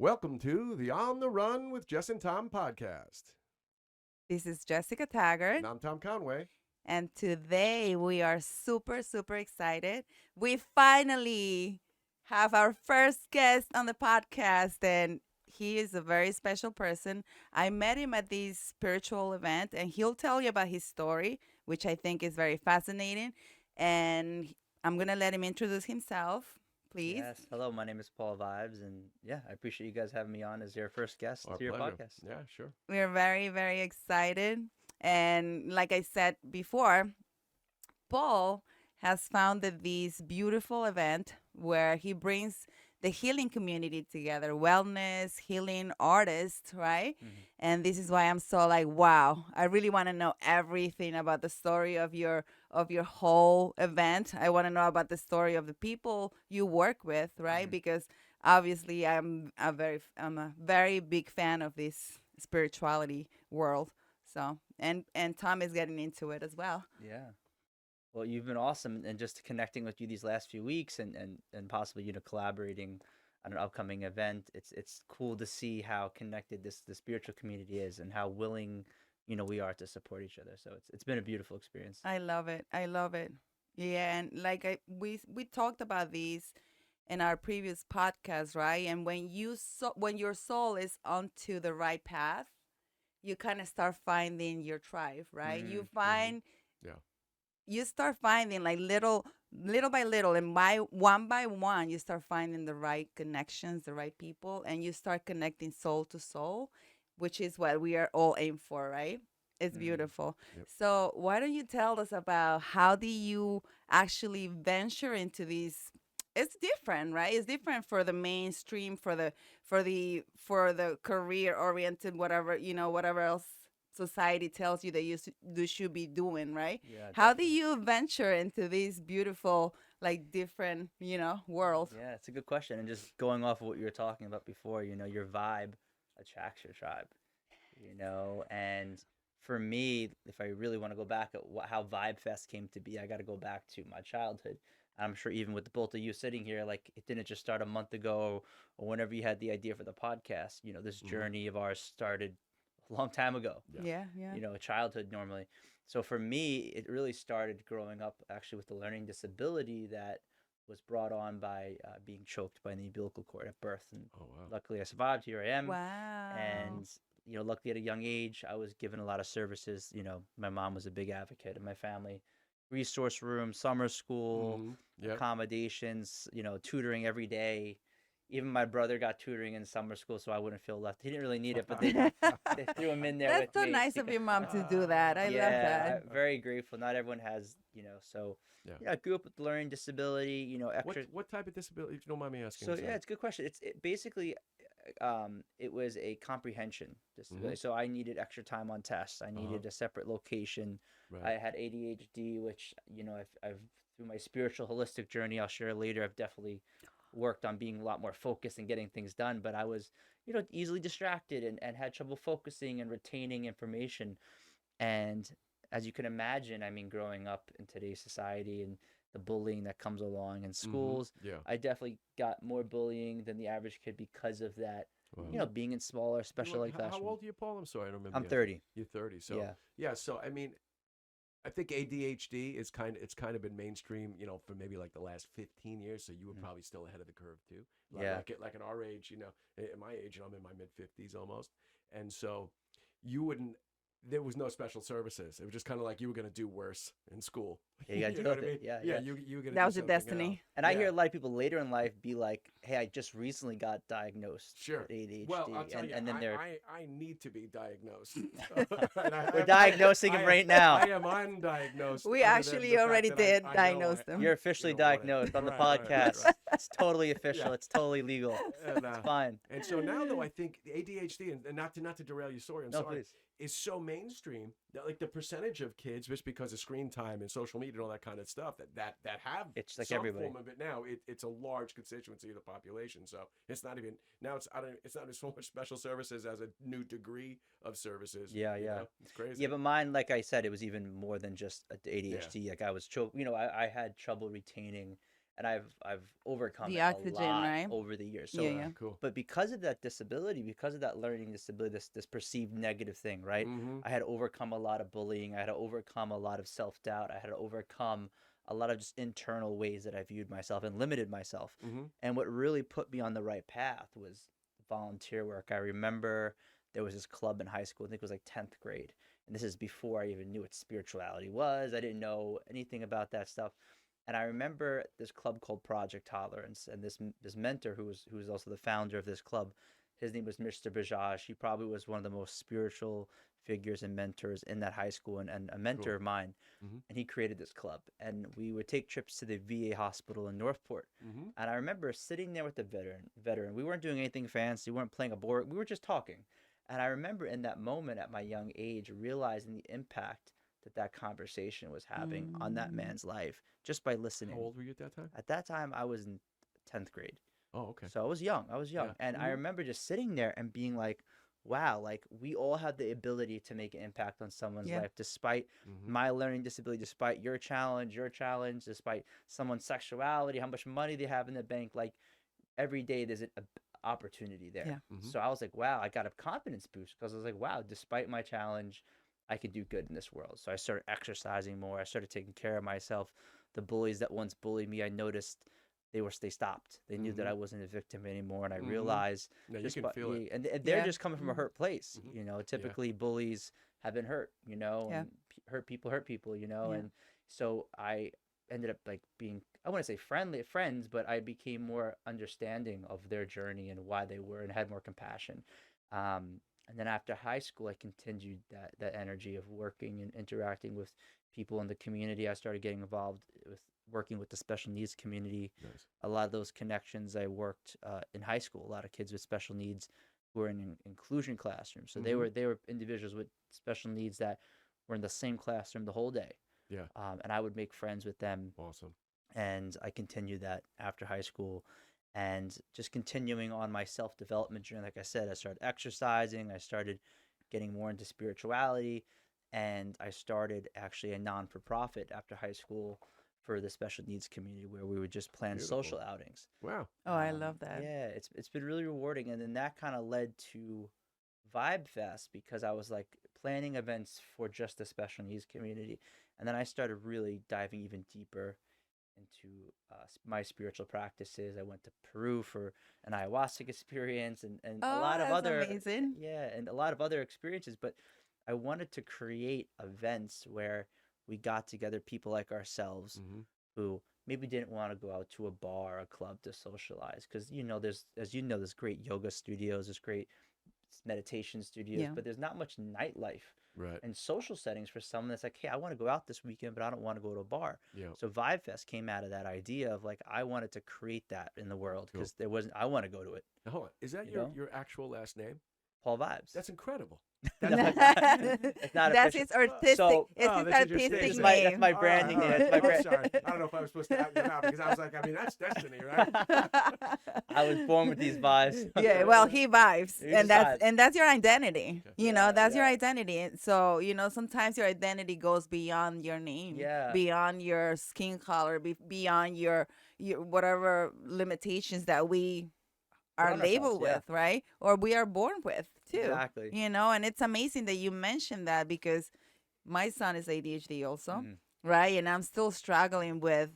Welcome to the On the Run with Jess and Tom podcast. This is Jessica Taggart, And I'm Tom Conway. and today we are super excited. We finally have our first guest on the podcast, and he is a very special person. I met him at this spiritual event, and he'll tell you about his story, which I think is very fascinating. And I'm going to let him introduce himself, please. Yes. Hello, my name is Paul Vibes, and yeah, I appreciate you guys having me on as your first guest Our to your pleasure. podcast. Yeah, sure. We're very excited. And like I said before, Paul has founded this beautiful event where he brings the healing community together, wellness, healing artists, right? And this is why I'm so like, wow, I really want to know everything about the story of your whole event. I want to know about the story of the people you work with, right? Because obviously I'm a very big fan of this spirituality world. So, and Tom is getting into it as well. Yeah. Well, you've been awesome, and just connecting with you these last few weeks, and possibly collaborating on an upcoming event. It's cool to see how connected the spiritual community is, and how willing we are to support each other. So it's been a beautiful experience. I love it. I love it. Yeah, and like we talked about these in our previous podcast, right? And when your soul is onto the right path, you kind of start finding your tribe, right? You find Yeah. you start finding like little by little and by one you start finding the right connections, the right people, and you start connecting soul to soul, which is what we are all aim for, right? It's beautiful. Yep. So why don't you tell us about how do you actually venture into these? It's different, right? It's different for the mainstream, for the career oriented, whatever, whatever else society tells you that you should be doing, right? Yeah, How do definitely. you venture into these beautiful, like different, world? Yeah, it's a good question. And just going off of what you were talking about before, your vibe attracts your tribe, and for me, if I really want to go back at how Vibefest came to be, I got to go back to my childhood. I'm sure even with the both of you sitting here, like it didn't just start a month ago or whenever you had the idea for the podcast. This journey of ours started a long time ago. Yeah, yeah. Childhood normally. So for me, it really started growing up actually with the learning disability that was brought on by being choked by the umbilical cord at birth. And Oh, wow. luckily I survived. Here I am. Wow. And, luckily at a young age, I was given a lot of services. My mom was a big advocate in my family. Resource room, summer school, Yep. accommodations, tutoring every day. Even my brother got tutoring in summer school, so I wouldn't feel left. He didn't really need it, but they threw him in there That's with so me. nice of your mom to do that. I love Yeah, that. very grateful. Not everyone has, so Yeah. yeah, I grew up with learning disability, extra. What type of disability, if you don't mind me asking? So yeah, it's a good question. Basically, it was a comprehension disability. So I needed extra time on tests. I needed a separate location. Right. I had ADHD, which I've through my spiritual holistic journey, I'll share later. I've definitely worked on being a lot more focused and getting things done. But I was, easily distracted and had trouble focusing and retaining information. And as you can imagine, I mean, growing up in today's society and the bullying that comes along in schools, Yeah. I definitely got more bullying than the average kid because of that. Wow. Being in smaller special ed How classrooms. old are you, Paul? I'm sorry, I don't remember. I'm the 30. You're 30. So Yeah. yeah. So I mean, I think ADHD is it's kind of been mainstream, for maybe like the last 15 years. So you were probably still ahead of the curve too. Yeah. Like at our age, at my age, I'm in my mid 50s almost, and so you wouldn't. There was no special services. It was just kind of like you were going to do worse in school. Yeah, you gotta You deal know with what I it. mean? Yeah, Yeah, yeah. you were going to That do was your something destiny. else. And I Yeah. hear a lot of people later in life be like, "Hey, I just recently got diagnosed Sure. with ADHD," Well, I'll tell you, and then they're I need to be diagnosed. we're diagnosing him right now. I am undiagnosed. We other than actually the fact already that did I know diagnose them. You're officially diagnosed on the podcast. It's totally official. Yeah. It's totally legal. And, It's fine. and so now, though, I think the ADHD, and not to derail your story, I'm No, sorry, please. is so mainstream that like the percentage of kids, just because of screen time and social media and all that kind of stuff, that have It's like some everybody. form of it now, it's a large constituency of the population. So it's not even now. It's not so much special services as a new degree of services. Yeah, you yeah. know? It's crazy. Yeah, but mine, like I said, it was even more than just ADHD. Like I was I had trouble retaining and I've overcome The it oxygen, a lot right? over the years. So Yeah, yeah. Cool. but because of that disability, because of that learning disability, this perceived negative thing, right? Mm-hmm. I had to overcome a lot of bullying. I had to overcome a lot of self-doubt. I had to overcome a lot of just internal ways that I viewed myself and limited myself. Mm-hmm. And what really put me on the right path was volunteer work. I remember there was this club in high school. I think it was like 10th grade. And this is before I even knew what spirituality was. I didn't know anything about that stuff. And I remember this club called Project Tolerance, and this mentor who was also the founder of this club, his name was Mr. Bajaj. He probably was one of the most spiritual figures and mentors in that high school, and a mentor Cool. of mine. Mm-hmm. And he created this club, and we would take trips to the VA hospital in Northport. Mm-hmm. And I remember sitting there with the veteran. We weren't doing anything fancy. We weren't playing a board. We were just talking. And I remember in that moment at my young age realizing the impact that conversation was having on that man's life just by listening. How old were you at that time? At that time, I was in 10th grade. Oh, okay. So I was young. I was young. Yeah. And I remember just sitting there and being like, wow, like we all have the ability to make an impact on someone's Yeah. life, despite Mm-hmm. my learning disability, despite your challenge, despite someone's sexuality, how much money they have in the bank. Like every day there's an opportunity there. Yeah. Mhm. So I was like, wow, I got a confidence boost because I was like, wow, despite my challenge, I can do good in this world. So I started exercising more. I started taking care of myself. The bullies that once bullied me, I noticed they stopped. They knew that Mhm. I wasn't a victim anymore, and I Mhm. realized Yeah, you just can by, feel it. and they're Yeah. just coming from a Mhm. hurt place. Mhm. You know, typically bullies have been hurt. You know, Yeah. and hurt people. You know, Yeah. and so I ended up like being, I want to say friends, but I became more understanding of their journey and why they were, and had more compassion. And then after high school, I continued that energy of working and interacting with people in the community. I started getting involved with working with the special needs community. Nice. A lot of those connections I worked in high school. A lot of kids with special needs who were in inclusion classrooms. So Mhm. they were individuals with special needs that were in the same classroom the whole day. Yeah. And I would make friends with them, Awesome. and I continued that after high school, and just continuing on my self development journey. Like I said, I started exercising, I started getting more into spirituality, and I started actually a non for profit after high school for the special needs community, where we would just plan Beautiful. social outings. Wow. Oh, I love that. Yeah, it's been really rewarding, and then that kind of led to Vibefest, because I was like planning events for just the special needs community, and then I started really diving even deeper into my spiritual practices. I went to Peru for an ayahuasca experience, and a Oh, lot of that's other amazing. yeah, and a lot of other experiences. But I wanted to create events where we got together people like ourselves Mm-hmm. who maybe didn't want to go out to a bar or a club to socialize, because there's great yoga studios, there's great meditation studios, Yeah. but there's not much nightlife Right. and social settings for someone that's like, hey, I want to go out this weekend, but I don't want to go to a bar. Yeah. So Vibefest came out of that idea of like, I wanted to create that in the world, Cool. because I want to go to it. Now, hold on. Is that You your, know? your actual last name? Paul Vibes. That's incredible. It's not That's official. his artistic. So- it's Oh, his this is your artistic stage That's name. that's my name. branding All name. right, That's my all right. brand. Oh, sorry. I don't know if I was supposed to out you now, because I was like, I mean, that's destiny, right? I was born with these vibes. Yeah, well, he vibes, He and just vibes. that's your identity. Okay. You know, Yeah, that's your yeah. identity. And so, you know, sometimes your identity goes beyond your name, Yeah. beyond your skin color, beyond your whatever limitations that we Put are on ourselves, labeled yeah. with, right? Or we are born with too. Exactly. You know, and it's amazing that you mentioned that, because my son is ADHD also, Mhm. right? And I'm still struggling with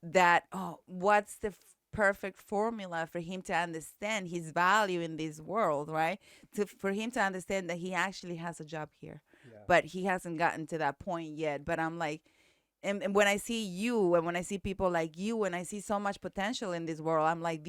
that. Oh, what's the perfect formula for him to understand his value in this world, right? For him to understand that he actually has a job here, Yeah. but he hasn't gotten to that point yet. But I'm like, and when I see you, and when I see people like you, and I see so much potential in this world, I'm like,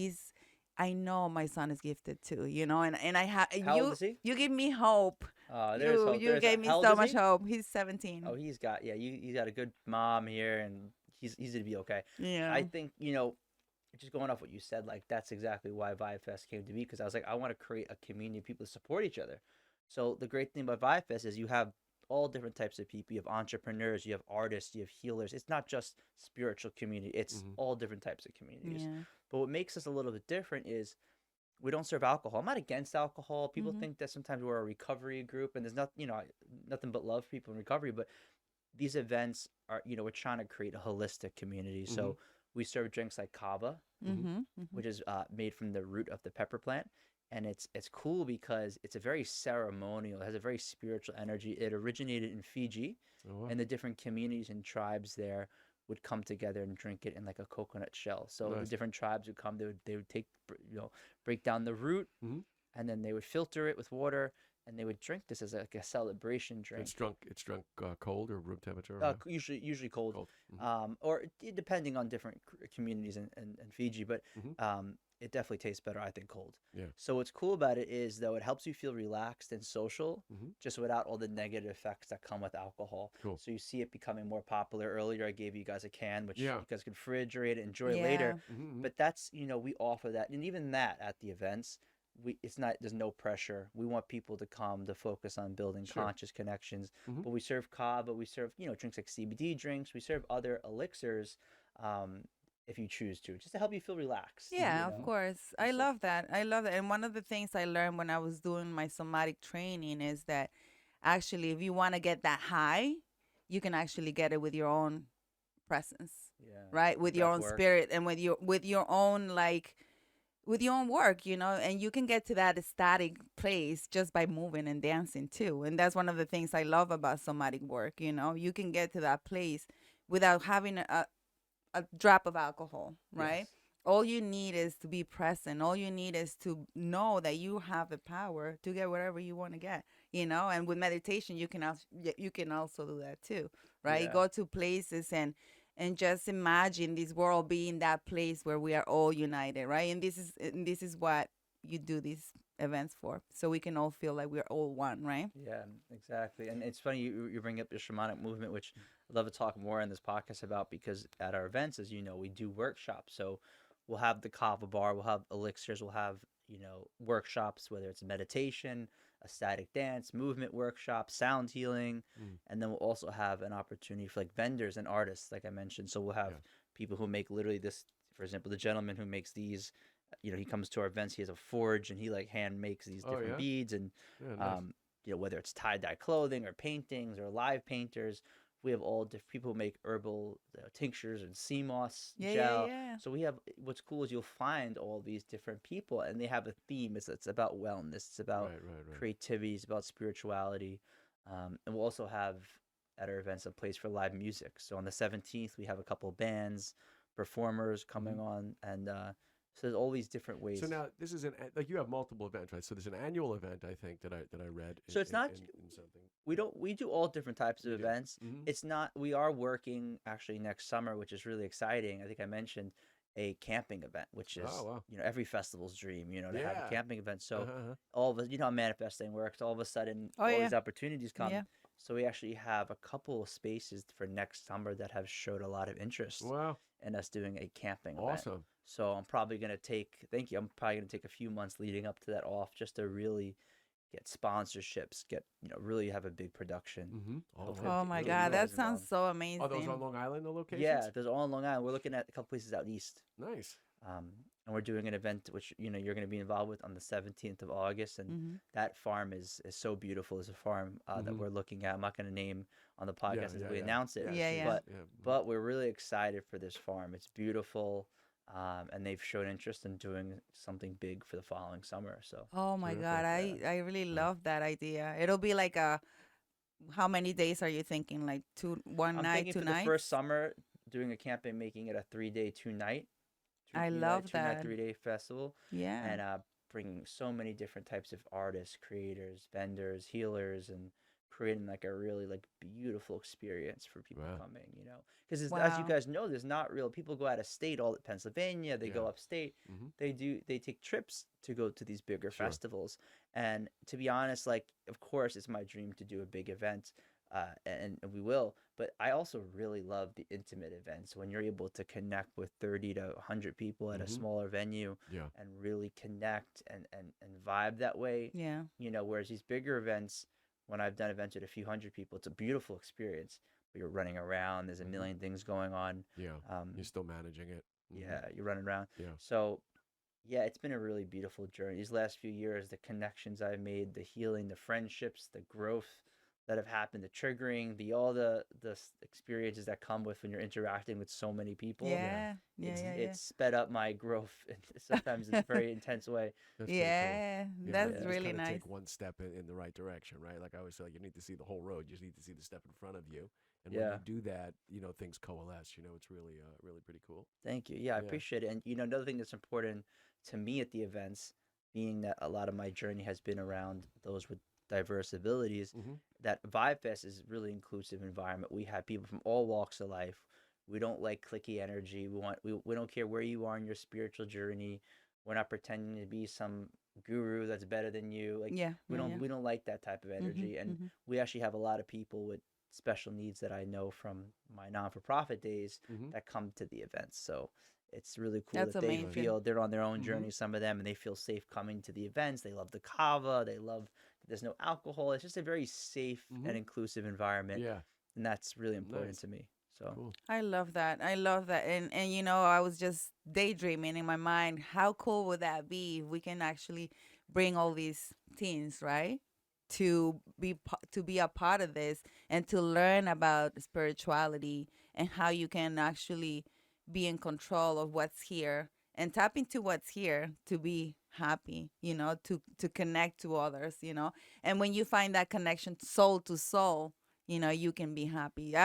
I know my son is gifted too, you know, and I have How old is he? you give me hope. There's hope. You There's gave me how old so is much he? hope. He's 17. Oh, he's got he's got a good mom here, and he's gonna be okay. Yeah. I think, just going off what you said, like that's exactly why Vibefest came to be, because I was like, I want to create a community of people to support each other. So the great thing about Vibefest is you have all different types of people. You have entrepreneurs, you have artists, you have healers. It's not just spiritual community; it's Mhm. all different types of communities. Yeah. But what makes us a little bit different is we don't serve alcohol. I'm not against alcohol. People Mhm. think that sometimes we're a recovery group, and there's nothing but love for people in recovery. But these events are, we're trying to create a holistic community. So we serve drinks like kava, which is made from the root of the pepper plant. And it's cool because it's a very ceremonial, it has a very spiritual energy. It originated in Fiji, Oh, wow. and the different communities and tribes there would come together and drink it in like a coconut shell. So the Nice. different tribes would come, they would take, break down the root, Mhm. and then they would filter it with water, and they would drink this as like a celebration drink. It's drunk cold or room temperature. Or Usually cold, cold. or depending on different communities in Fiji, but Mhm. it definitely tastes better, I think, cold. Yeah. So what's cool about it is, though, it helps you feel relaxed and social, Mhm. just without all the negative effects that come with alcohol. Cool. So you see it becoming more popular. Earlier, I gave you guys a can, which Yeah. you guys could refrigerate and enjoy later. Mhm. But that's, we offer that, and even that at the events, there's no pressure. We want people to come to focus on building Sure. conscious connections. Mhm. But we serve kava, we serve drinks like CBD drinks, we serve other elixirs, if you choose to, just to help you feel relaxed. Yeah, of course. I So- love that. I love that. And one of the things I learned when I was doing my somatic training is that actually, if you want to get that high, you can actually get it with your own presence, Yeah. right? With your Breath own work. spirit and with your own with your own work, and you can get to that ecstatic place just by moving and dancing too. And that's one of the things I love about somatic work. You can get to that place without having a drop of alcohol, right? Yes. All you need is to be present. All you need is to know that you have the power to get whatever you want to get, And with meditation, you can also do that too, right? Yeah. Go to places and just imagine this world being that place where we are all united, right? And this is what you do these events for, so we can all feel like we're all one, right? Yeah, exactly. And it's funny you bring up the shamanic movement, which I'd love to talk more in this podcast about, because at our events, as you know, we do workshops. So we'll have the kava bar, we'll have elixirs, we'll have, workshops, whether it's meditation, a static dance, movement workshop, sound healing. And then we'll also have an opportunity for like vendors and artists, like I mentioned. So we'll have people who make literally this, for example, the gentleman who makes these, he comes to our events, he has a forge and he like hand makes these different beads, and Yeah, nice. whether it's tie-dye clothing or paintings or live painters, we have all different people who make herbal tinctures and sea moss gel. Yeah. So we have, what's cool is you'll find all these different people and they have a theme. It's about wellness, it's about Right. creativity, it's about spirituality. And we'll also have at our events a place for live music. So on the 17th, we have a couple bands, performers coming on, and so there's all these different ways. So now this is like you have multiple events, right? So there's an annual event, I think, that I read. So it's not- in something. we do all different types of events. Mhm. It's not, we are working actually next summer, which is really exciting. I think I mentioned a camping event, which is, Oh, wow. every festival's dream, to have a Yeah. camping event. So Uh-huh. all of us, how manifesting works, all of a sudden, Oh, all yeah. these opportunities come. Yeah. So we actually have a couple of spaces for next summer that have showed a lot of interest Wow. in us doing a camping event. Awesome. So I'm probably going to thank you. I'm probably going to take a few months leading up to that off, just to really get sponsorships, really have a big production. Mm-hmm. Hopefully Oh my really God, well that sounds involved. so amazing. Are those on Long Island, the locations? Yeah, there's all on Long Island. We're looking at a couple places out east. Nice. And we're doing an event which you're going to be involved with on the 17th of August, and that farm is so beautiful. It's a farm that we're looking at. I'm not going to name on the podcast as we announce it, Yeah. but we're really excited for this farm. It's beautiful, and they've shown interest in doing something big for the following summer. So Oh my God, Terrific. I really love that idea. It'll be like how many days are you thinking? Like one I'm night, thinking 2 for nights? the first summer, doing a camping, making it a 3-day, 2-night. I love 2-night, that. 3-day festival. Yeah. And bringing so many different types of artists, creators, vendors, healers, and creating like a really like beautiful experience for people Wow. coming, because as you Wow. guys know, there's not real people go out of state, all at Pennsylvania, they go Yeah. upstate, Mhm. they take trips to go to these bigger Sure. festivals. And to be honest, like, of course it's my dream to do a big event, and we will, but I also really love the intimate events when you're able to connect with 30 to 100 people at a smaller venue, Yeah. and really connect and vibe that way. Yeah. Whereas these bigger events, when I've done events with a few hundred people, it's a beautiful experience, but you're running around, there's a million things going on. Yeah. You're still managing it. Mhm. Yeah, you're running around. Yeah. So yeah, it's been a really beautiful journey these last few years. The connections I've made, the healing, the friendships, the growth, that have happened, the triggering, all the experiences that come with when you're interacting with so many people. Yeah. Yeah. It's Yeah. it's sped up my growth sometimes in a very intense way. That's pretty cool. Yeah. Yeah, That's you just really kind of nice. take one step in the right direction, right? Like I always say, like, you need to see the whole road. You just need to see the step in front of you. And when Yeah. you do that, things coalesce. It's really, really pretty cool. Thank you. Yeah, I Yeah. appreciate it. And another thing that's important to me at the events, being that a lot of my journey has been around those with diverse abilities, Mm-hmm. that VibeFest is a really inclusive environment. We have people from all walks of life. We don't like clicky energy. We don't care where you are in your spiritual journey. We're not pretending to be some guru that's better than you. Like Yeah. we Yeah. don't Yeah. we don't like that type of energy. And Mm-hmm. we actually have a lot of people with special needs that I know from my non-for-profit days Mm-hmm. that come to the events. So it's really cool That's that they amazing. feel they're on their own Mhm. journey, some of them, and they feel safe coming to the events. They love the kava. They love that there's no alcohol. It's just a very safe Mhm. and inclusive environment. Yeah. And that's really important Nice. to me. So Cool. I love that. I love that. And I was just daydreaming in my mind. How cool would that be if we can actually bring all these teens, right? To be a part of this and to learn about spirituality and how you can actually be in control of what's here and tap into what's here to be happy, to connect to others, And when you find that connection soul to soul, you can be happy.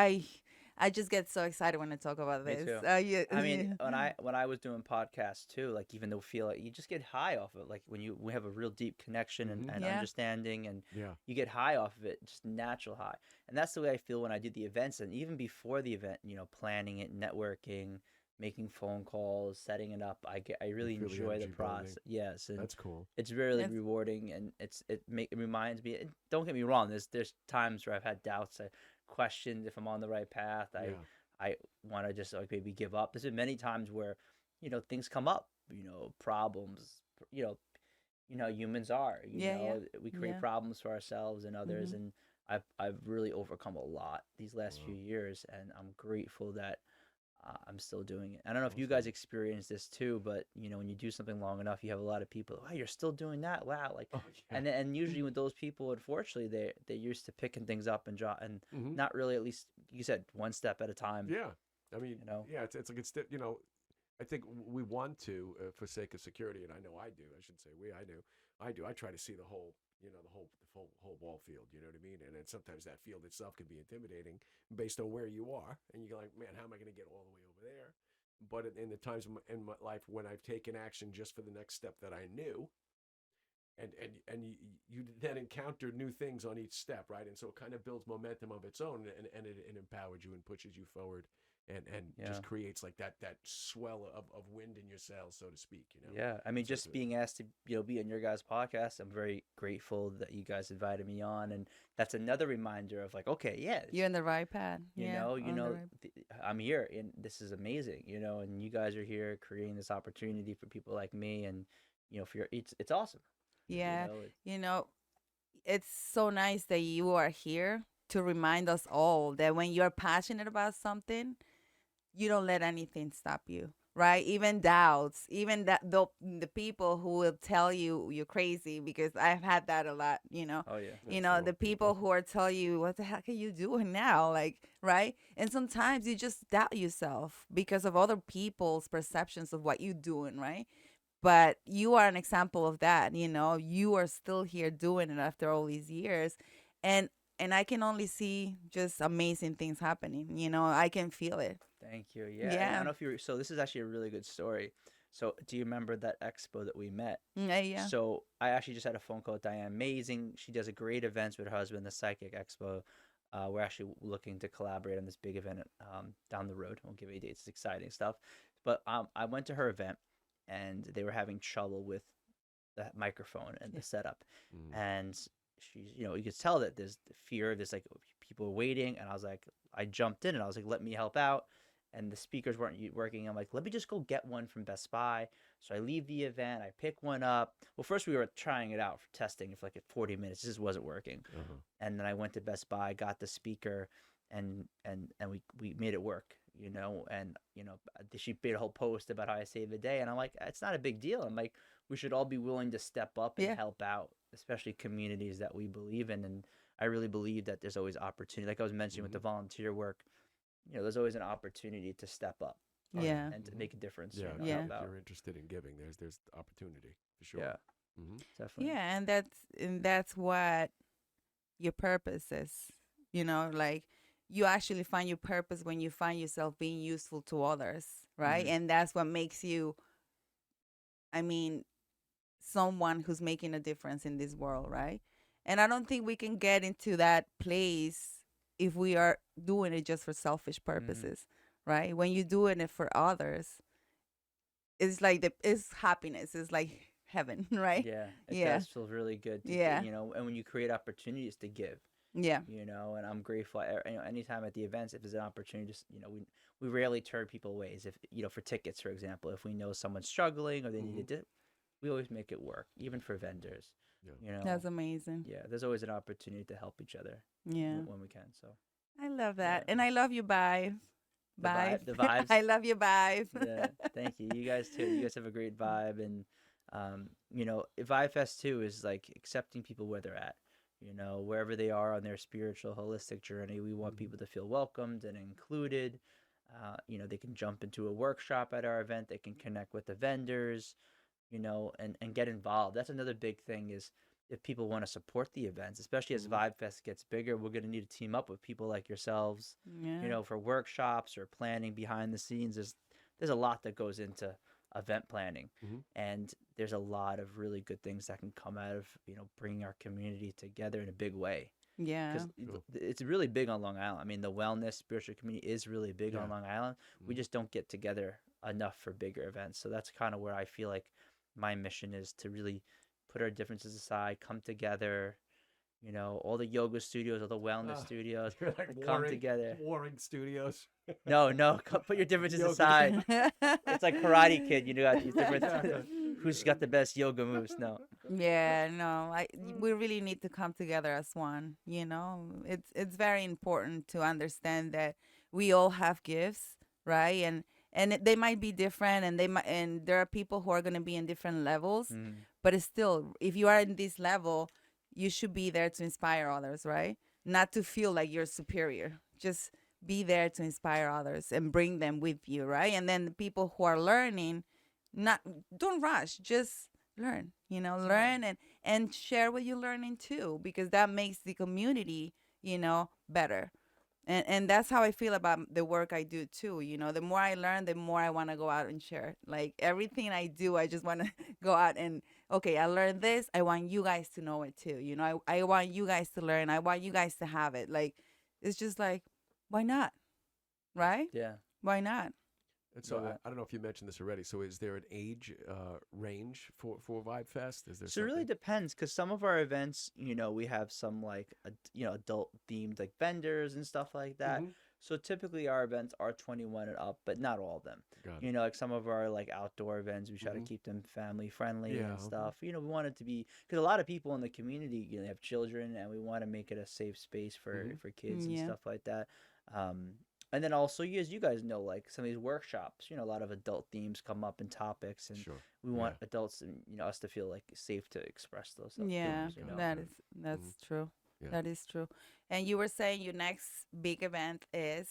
I just get so excited when I talk about me this. too. Yeah, I mean, yeah. when I was doing podcasts too, like even though feel like you just get high off of it, like when we have a real deep connection Mhm. and Yeah. understanding, and Yeah. you get high off of it, just natural high. And that's the way I feel when I do the events, and even before the event, planning it, networking, making phone calls, setting it up. I really feel the enjoy the energy building. process. Yes, and That's cool. it's really It's rewarding, and it reminds me. Don't get me wrong. There's times where I've had doubts. I questioned if I'm on the right path. Yeah. I want to just like maybe give up. There's been many times where, things come up, problems, you know, humans are, yeah, yeah, we create yeah. problems for ourselves and others. Mhm. And I've really overcome a lot these last few Wow. years. And I'm grateful that I'm still doing it. I don't know if you guys Awesome. experience this too, but when you do something long enough, you have a lot of people, wow, you're still doing that. Wow. Like, Oh yeah. and usually with those people, unfortunately, they're used to picking things up and Mhm. not really, at least you said, one step at a time. Yeah. I mean, You know? yeah, it's like I think we want to, for sake of security, and I know I do. I should say we. I do. I do. I try to see the whole, the whole ball field. You know what I mean? And then sometimes that field itself can be intimidating based on where you are, and you're like, man, how am I going to get all the way over there? But in the times in my life when I've taken action just for the next step that I knew, and you then encounter new things on each step, right? And so it kind of builds momentum of its own, and it empowers you and pushes you forward, and Yeah. just creates like that swell of wind in your sails, so to speak. Yeah, I mean, So just being asked to be on your guys' podcast, I'm very grateful that you guys invited me on, and that's another reminder of like, okay, yeah, You're in the right path. you Yeah, know, on the right. I'm here, and this is amazing, and you guys are here creating this opportunity for people like me, and it's awesome. Yeah, It, you know, it's so nice that you are here to remind us all that when you're passionate about something, you don't let anything stop you, right? Even doubts, even the people who will tell you you're crazy, because I've had that a lot, oh yeah, you That's know, the the wrong people people. who are tell you what the heck are you doing now, like, right? And sometimes you just doubt yourself because of other people's perceptions of what you're doing, right? But you are an example of that. You are still here doing it after all these years, and I can only see just amazing things happening. I can feel it. thank you. Yeah, and I don't Yeah. know if you so this is actually a really good story. So do you remember that expo that we met? Yeah, yeah. So I actually just had a phone call with Diane. Amazing. She does a great events with her husband, the Psychic Expo. We're actually looking to collaborate on this big event down the road. Won't give any dates. It's exciting stuff. But I went to her event, and they were having trouble with the microphone and the setup. Mm. And she's, you could tell that there's the fear. There's like people are waiting, and I jumped in and I was like, let me help out. And the speakers weren't working. I'm like, let me just go get one from Best Buy. So I leave the event. I pick one up. Well, first we were trying it out for testing for like 40 minutes. It just wasn't working. Uh-huh. And then I went to Best Buy, got the speaker, and we made it work. And she made a whole post about how I saved the day, and I'm like, it's not a big deal. I'm like, we should all be willing to step up and Yeah. help out, especially communities that we believe in. And I really believe that there's always opportunity. Like I was mentioning with the volunteer work, you know, there's always an opportunity to step up Yeah. and to make a difference. Yeah, You know, if Yeah. help if out. you're interested in giving, there's opportunity for sure. Yeah, Hmm. definitely. Yeah, and that's what your purpose is. You know, like you actually find your purpose when you find yourself being useful to others, right? Mhm. And that's what makes you, I mean, someone who's making a difference in this world, right? And I don't think we can get into that place if we are doing it just for selfish Mhm. purposes, right? When you're doing it for others, it's like it's happiness. It's like heaven, right? Yeah, it Yeah. does feel really good to Yeah. you know, and when you create opportunities to give, Yeah. you know, and I'm grateful. You know, anytime at the events, if there's an opportunity, just you know, we rarely turn people away. If you know, for tickets, for example, if we know someone's struggling or they need a dip, we always make it work, even for vendors. Yeah. You know, That's amazing. yeah, there's always an opportunity to help each other Yeah. when we can. So I love yeah, that. And I love you, Vibe. Vibe. the vibes. I love you, Vibe. Yeah, thank you. You guys too. You guys have a great vibe, and you know, Vibefest too is like accepting people where they're at. You know, wherever they are on their spiritual, holistic journey, we want people to feel welcomed and included. You know, they can jump into a workshop at our event. They can connect with the vendors. You know, and get involved. That's another big thing is if people want to support the events, especially as Vibefest gets bigger, we're going to need to team up with people like yourselves, you Yeah. know, for workshops or planning behind the scenes. There's a lot that goes into event planning, and there's a lot of really good things that can come out of you know bringing our community together in a big way. Yeah. Because it's really big on Long Island. I mean, the wellness spiritual community is really big Yeah. on Long Island. We just don't get together enough for bigger events. So that's kind of where I feel like my mission is to really put our differences aside, come together. You know, all the yoga studios, all the wellness studios, You're like come together. warring studios. No, no, put your differences Yoga. aside. It's like Karate Kid. You know, these different. Exactly. Who's got the best yoga moves? No. Yeah, no, we really need to come together as one. You know, it's very important to understand that we all have gifts, right? They might be different, and there are people who are going to be in different levels, Mm. but it's still, if you are in this level, you should be there to inspire others, right? Not to feel like you're superior. Just be there to inspire others and bring them with you, right? And then the people who are learning, not don't rush, just learn, learn and share what you're learning too, because that makes the community, better. And that's how I feel about the work I do too. The more I learn, the more I want to go out and share. Like everything I do, I just want to go out and, okay, I learned this. I want you guys to know it too. I want you guys to learn. I want you guys to have it. Like, it's just like, why not? Right? Yeah. Why not? And so I don't know if you mentioned this already. So is there an age range for Vibefest? Is there So it really depends, because some of our events, we have some like adult themed like vendors and stuff like that. So typically our events are 21 and up, but not all of them. Got it. Like some of our like outdoor events, we try to keep them family friendly Yeah, and stuff. We want it to be, because a lot of people in the community, they have children, and we want to make it a safe space for kids and Yeah. stuff like that. And then also, as you guys know, like some of these workshops, a lot of adult themes come up and topics, and Sure. we want adults and us to feel like safe to express those. Yeah, themes, that's true. Yeah. That is true. And you were saying your next big event is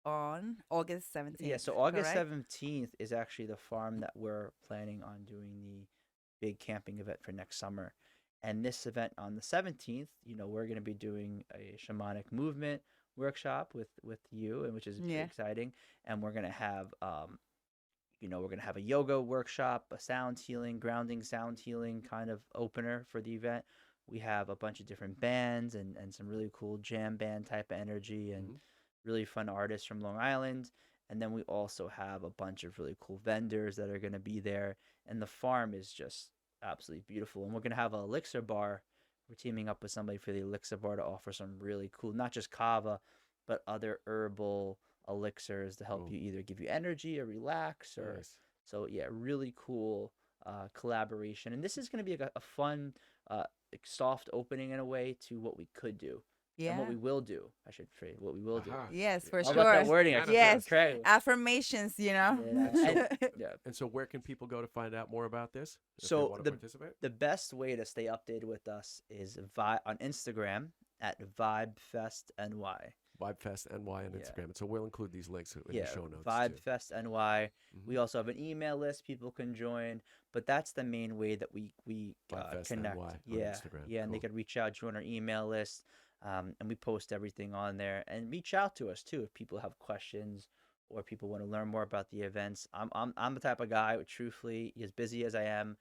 on August 17th. Yeah, so August correct? 17th is actually the farm that we're planning on doing the big camping event for next summer. And this event on the 17th, we're going to be doing a shamanic movement workshop with you, and which is exciting. And we're going to have we're going to have a yoga workshop, a sound healing, grounding sound healing kind of opener for the event. We have a bunch of different bands and some really cool jam band type of energy, and really fun artists from Long Island. And then we also have a bunch of really cool vendors that are going to be there. And the farm is just absolutely beautiful. And we're going to have an elixir bar. We're teaming up with somebody for the elixir bar to offer some really cool, not just kava, but other herbal elixirs to help you either give you energy or relax. Or Nice. So yeah, really cool collaboration. And this is going to be a fun, soft opening in a way to what we could do. And what we will do, I should say, what we will do. Yes, for How sure. about that wording? Yes, Correct. affirmations, Yeah. And so where can people go to find out more about this? If they So want to participate? the best way to stay updated with us is on Instagram at VibeFestNY. VibeFestNY on Yeah. Instagram. And so we'll include these links in Yeah, the show notes too. VibeFestNY. We Mhm. also have an email list people can join, but that's the main way that we VibeFest connect. NY on Yeah, Instagram. yeah, and they Cool. could reach out, join our email list, and we post everything on there. And reach out to us too if people have questions or people want to learn more about the events. I'm the type of guy, truthfully, as busy as I am,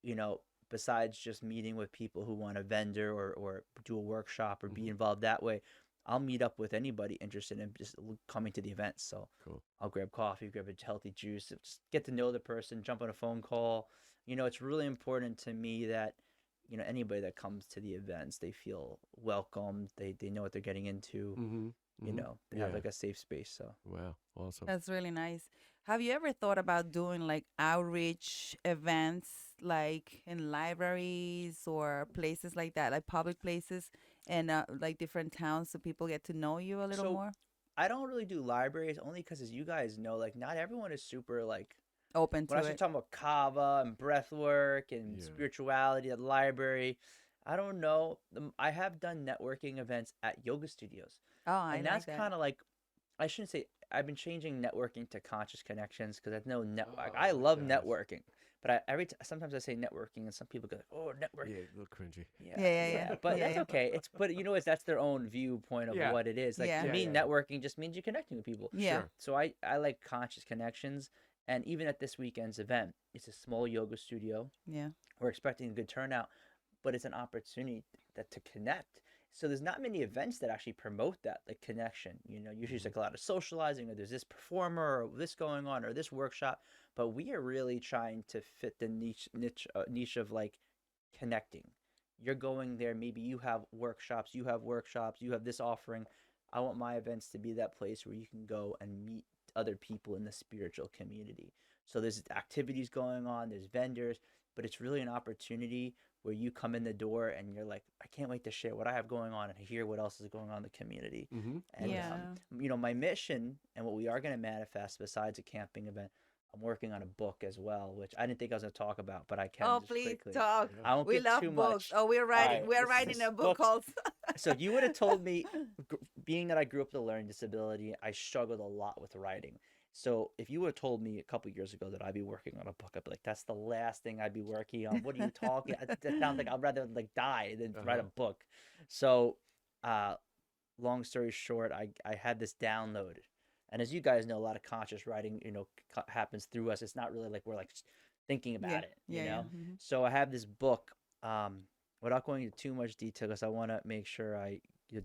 you know, besides just meeting with people who want a vendor or do a workshop or be Mhm. involved that way, I'll meet up with anybody interested in just coming to the event. So Cool. I'll grab coffee, grab a healthy juice, just get to know the person, jump on a phone call. You know, it's really important to me that, you know, anybody that comes to the events, they feel welcomed, they know what they're getting into, Mhm. you Mhm. know, they have Yeah. like a safe space. So Wow. Awesome. That's really nice. Have you ever thought about doing like outreach events, like in libraries or places like that, like public places and like different towns so people get to know you a little so more? I don't really do libraries only because, as you guys know, like not everyone is super like Open when I to start it. talking about kava and breath work and Yeah. spirituality at the library, I don't know. I have done networking events at yoga studios, Oh, I and like that's that. kind of like I shouldn't say I've been changing networking to conscious connections because I know network. Oh, I I like love that. networking, but sometimes I say networking and some people go, "Oh, network." Yeah, a little cringy. Yeah, Yeah, yeah, yeah. yeah, but Yeah, that's yeah. okay. It's but you know what? That's their own viewpoint of Yeah. what it is. Like to Yeah. Yeah, me, yeah, yeah. networking just means you're connecting with people. Yeah. Sure. So I like conscious connections, and even at this weekend's event, it's a small yoga studio. Yeah. We're expecting a good turnout, but it's an opportunity that to connect. So there's not many events that actually promote that like connection. You know, usually it's Mhm. like a lot of socializing, or there's this performer, or this going on, or this workshop. But we are really trying to fit the niche of like connecting. You're going there. Maybe you have workshops. You have workshops. You have this offering. I want my events to be that place where you can go and meet other people in the spiritual community. So there's activities going on. There's vendors, but it's really an opportunity where you come in the door and you're like, I can't wait to share what I have going on and hear what else is going on in the community. Mhm. And Nice. Yeah. you know, my mission and what we are going to manifest besides a camping event, I'm working on a book as well, which I didn't think I was going to talk about, but I can Oh, just please quickly. talk. Yeah. I won't We give too love books. much. Oh, we're All writing. right, We're this writing a book book's called. so you would have told me, being that I grew up with a learning disability, I struggled a lot with writing. So if you would have told me a couple years ago that I'd be working on a book, I'd be like, "That's the last thing I'd be working on. What are you talking? That sounds like I'd rather like die than write a Uh-huh. book." So, uh, long story short, I had this download, and as you guys know, a lot of conscious writing, you know, happens through us. It's not really like we're like thinking Yeah. about it, you Yeah. Yeah. know. So I have this book. Without going into too much detail, because I want to make sure I you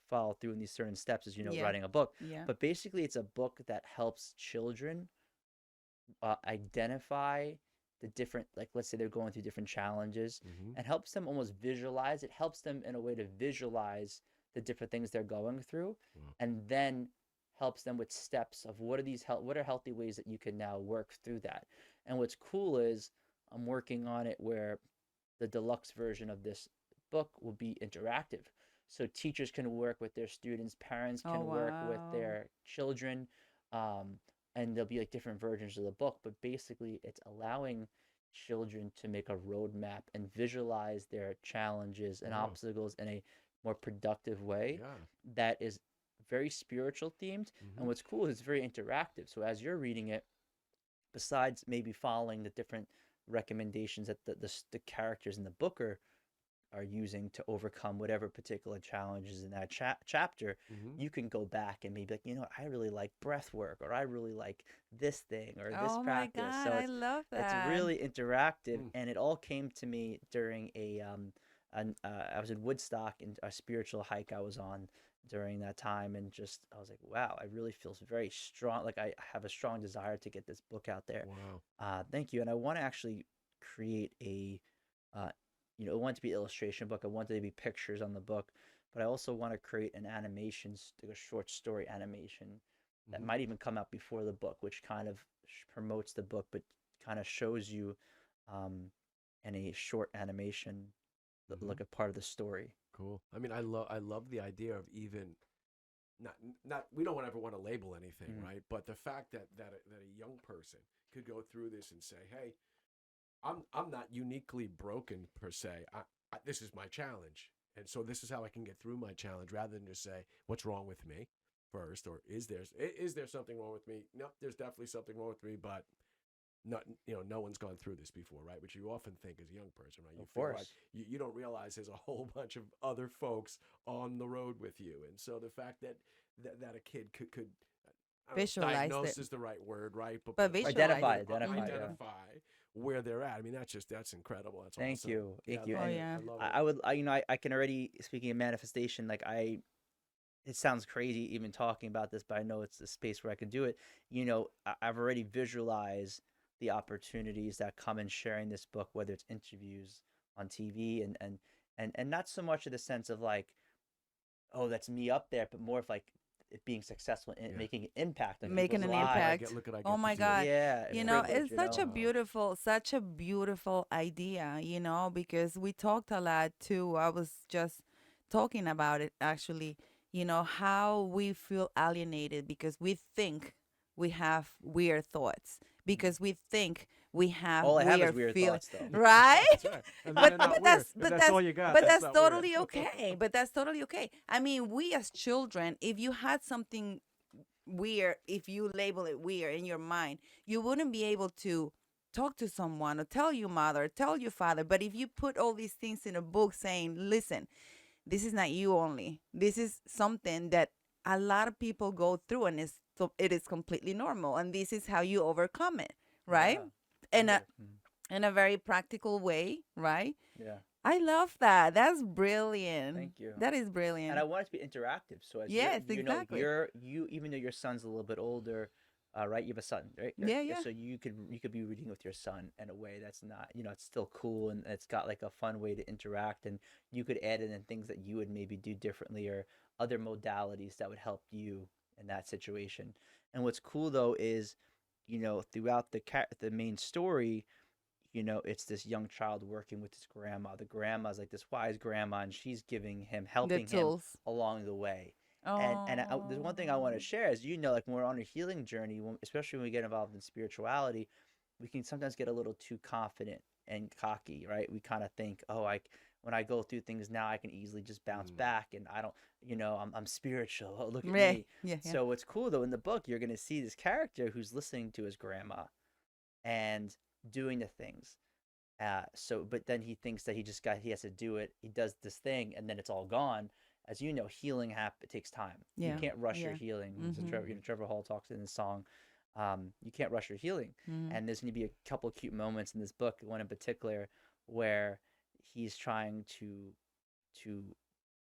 follow through in these certain steps, as you know, Yeah. writing a book. Yeah. But basically, it's a book that helps children identify the different, like, let's say they're going through different challenges, Mhm. and helps them almost visualize. It helps them in a way to visualize the different things they're going through, Wow. and then helps them with steps of what are healthy ways that you can now work through that. And what's cool is I'm working on it where the deluxe version of this book will be interactive. So teachers can work with their students, parents Oh, can work with wow. their children, um, and there'll be like different versions of the book. But basically, it's allowing children to make a roadmap and visualize their challenges and Wow. obstacles in a more productive way Yeah. that is very spiritual themed. And Mhm. what's cool is it's very interactive. So as you're reading it, besides maybe following the different recommendations that the characters in the book are using to overcome whatever particular challenges in that chapter, Mhm. you can go back and maybe like, you know what, I really like breath work, or I really like this thing or this Oh my practice. God, So I love it's that. really interactive, Mm. and it all came to me during I was in Woodstock in a spiritual hike I was on during that time, and just I was like, wow, I really feel very strong, like I have a strong desire to get this book out there. Wow. Thank you. And I want to actually create a uh, you know, I want it to be an illustration book. I want there to be pictures on the book, but I also want to create an animation, like a short story animation that Mhm. might even come out before the book, which kind of promotes the book, but kind of shows you um, in a short animation, Mhm. like a part of the story. Cool. I mean, I love the idea of even not we don't ever want to label anything, Mm. right? But the fact that a young person could go through this and say, "Hey, I'm not uniquely broken per se. This is my challenge, And so this is how I can get through my challenge, rather than just say, what's wrong with me first, or is there something wrong with me? No, there's definitely something wrong with me, but not, no one's gone through this before, right? Which you often think as a young person, right? You Of feel like course. you don't realize there's a whole bunch of other folks on the road with you. And so the fact that a kid could I don't know if Visualize diagnose it. is the right word, right? But visualize Identify, it. identify, yeah. identify where they're at. I mean, that's incredible. That's Thank awesome. you. Yeah, Thank you. I love Oh And it. yeah. I love I, it. I would, I can already, speaking of manifestation, like it sounds crazy even talking about this, but I know it's the space where I can do it. I've already visualized the opportunities that come in sharing this book, whether it's interviews on TV and not so much in the sense of like, oh, that's me up there, but more of like it being successful and Yeah. making an impact on Making people's an Look what I lives. get. impact. Look what I get Oh to my do. God. Yeah, You and know, privilege, it's such a Wow. beautiful idea, because we talked a lot too. I was just talking about it actually, how we feel alienated because we think we have weird thoughts, because we think we have all I have is weird weird feelings, thoughts, though. right? That's right. And they're not weird. If that's all you got, but that's that's not totally weird. okay. But that's totally okay. I mean, we as children, if you had something weird, if you label it weird in your mind, you wouldn't be able to talk to someone or tell your mother, tell your father. But if you put all these things in a book saying, listen, this is not you only. This is something that a lot of people go through, and it is completely normal. And this is how you overcome it, right? Yeah. In a Mhm. in a very practical way, right? Yeah. I love that. That's brilliant. Thank you. That is And brilliant. I want it to be interactive. So as Yes, exactly. you even though your son's a little bit older, right? You have a son, right? Yeah, yeah. So you could be reading with your son in a way that's not, it's still cool and it's got like a fun way to interact, and you could add in things that you would maybe do differently or other modalities that would help you in that situation. And what's cool though is, throughout the main story, it's this young child working with his grandma. The grandma's like this wise grandma, and she's The helping him tools. along the way. And there's one thing I want to Oh. share is, like when we're on a healing journey, especially when we get involved in spirituality, we can sometimes get a little too confident and cocky, right? We kind of think, oh, when I go through things now, I can easily just bounce Mm. back, and I don't, I'm spiritual. Oh, look at Yeah, me. yeah, yeah. So what's cool though in the book, you're gonna see this character who's listening to his grandma and doing the things. But then he thinks that he has to do it. He does this thing, and then it's all gone. As you know, healing it takes time. You Yeah. can't rush your Yeah. healing. So Mhm. Trevor Hall talks in his song. You can't rush your healing. Mhm. And there's going to be a couple cute moments in this book, one in particular, where he's trying to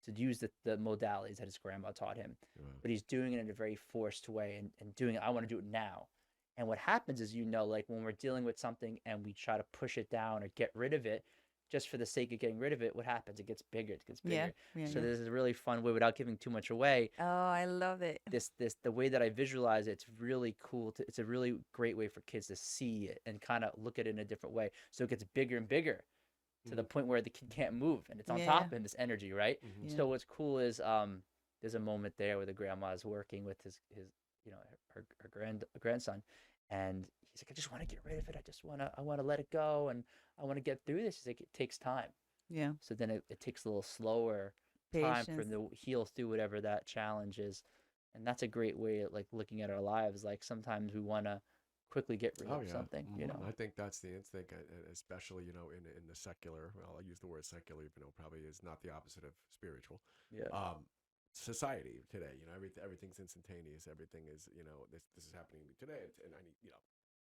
use the modalities that his grandma taught him, Wow. but he's doing it in a very forced way and doing it. I want to do it now. And what happens is, like when we're dealing with something and we try to push it down or get rid of it, just for the sake of getting rid of it, what happens? It gets bigger. It gets Yeah. bigger. Yeah. So Yeah. this is a really fun way, without giving too much away. Oh, I love it. The way that I visualize it, it's really cool. It's a really great way for kids to see it and kind of look at it in a different way. So it gets bigger and bigger to the point where the kid can't move, and it's on Yeah, top yeah. of him, this energy, right? Mhm. Yeah. So what's cool is there's a moment there where the grandma is working with his her grandson, and he's like, I just want to get rid of it. I want to let it go, and I want to get through this. He's like, it takes time. Yeah. So then it takes a little slower time for Patience. him to heal through whatever that challenge is. And that's a great way of like looking at our lives. Like sometimes we want to quickly get rid Oh of yeah. something, Mhm. I think that's the instinct, especially in the secular. Well, I'll use the word secular, even though it probably is not the opposite of spiritual. Yeah. Society today, everything's instantaneous. Everything is, this is happening to me today, and I need,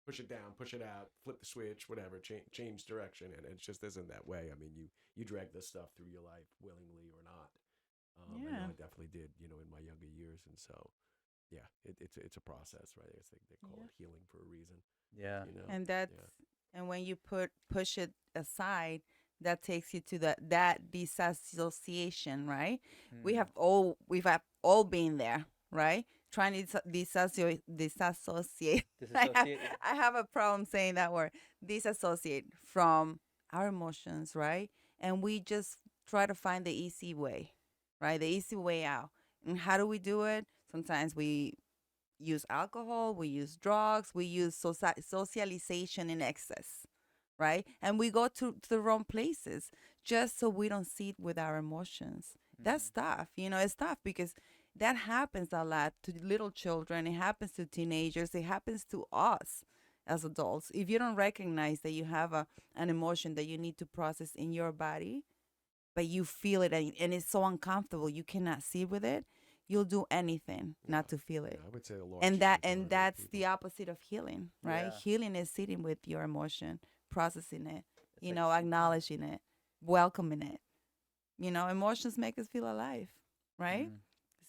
push it down, push it out, flip the switch, whatever, change direction, and it just isn't that way. I mean, you drag this stuff through your life willingly or not. I know Yeah. I definitely did, in my younger years, and so yeah, it's a process, right? They call Yeah. it healing for a reason. Yeah. And Yeah. and when you push it aside, that takes you to that disassociation, right? Mm. We've all been there, right? Trying to disassociate. Disassociate. I have a problem saying that word. Disassociate from our emotions, right? And we just try to find the easy way, right? The easy way out. And how do we do it? Sometimes we use alcohol, we use drugs, we use socialization in excess, right? And we go to the wrong places just so we don't see it with our emotions. That's tough. It's tough because that happens a lot to little children. It happens to teenagers. It happens to us as adults. If you don't recognize that you have an emotion that you need to process in your body, but you feel it and it's so uncomfortable, you cannot see with it, you'll do anything not to feel it. I would say a large And majority of that's people. the opposite of healing, right? Yeah. Healing is sitting with your emotion, processing it, It's like acknowledging it, welcoming it. Emotions make us feel alive, right? Mm.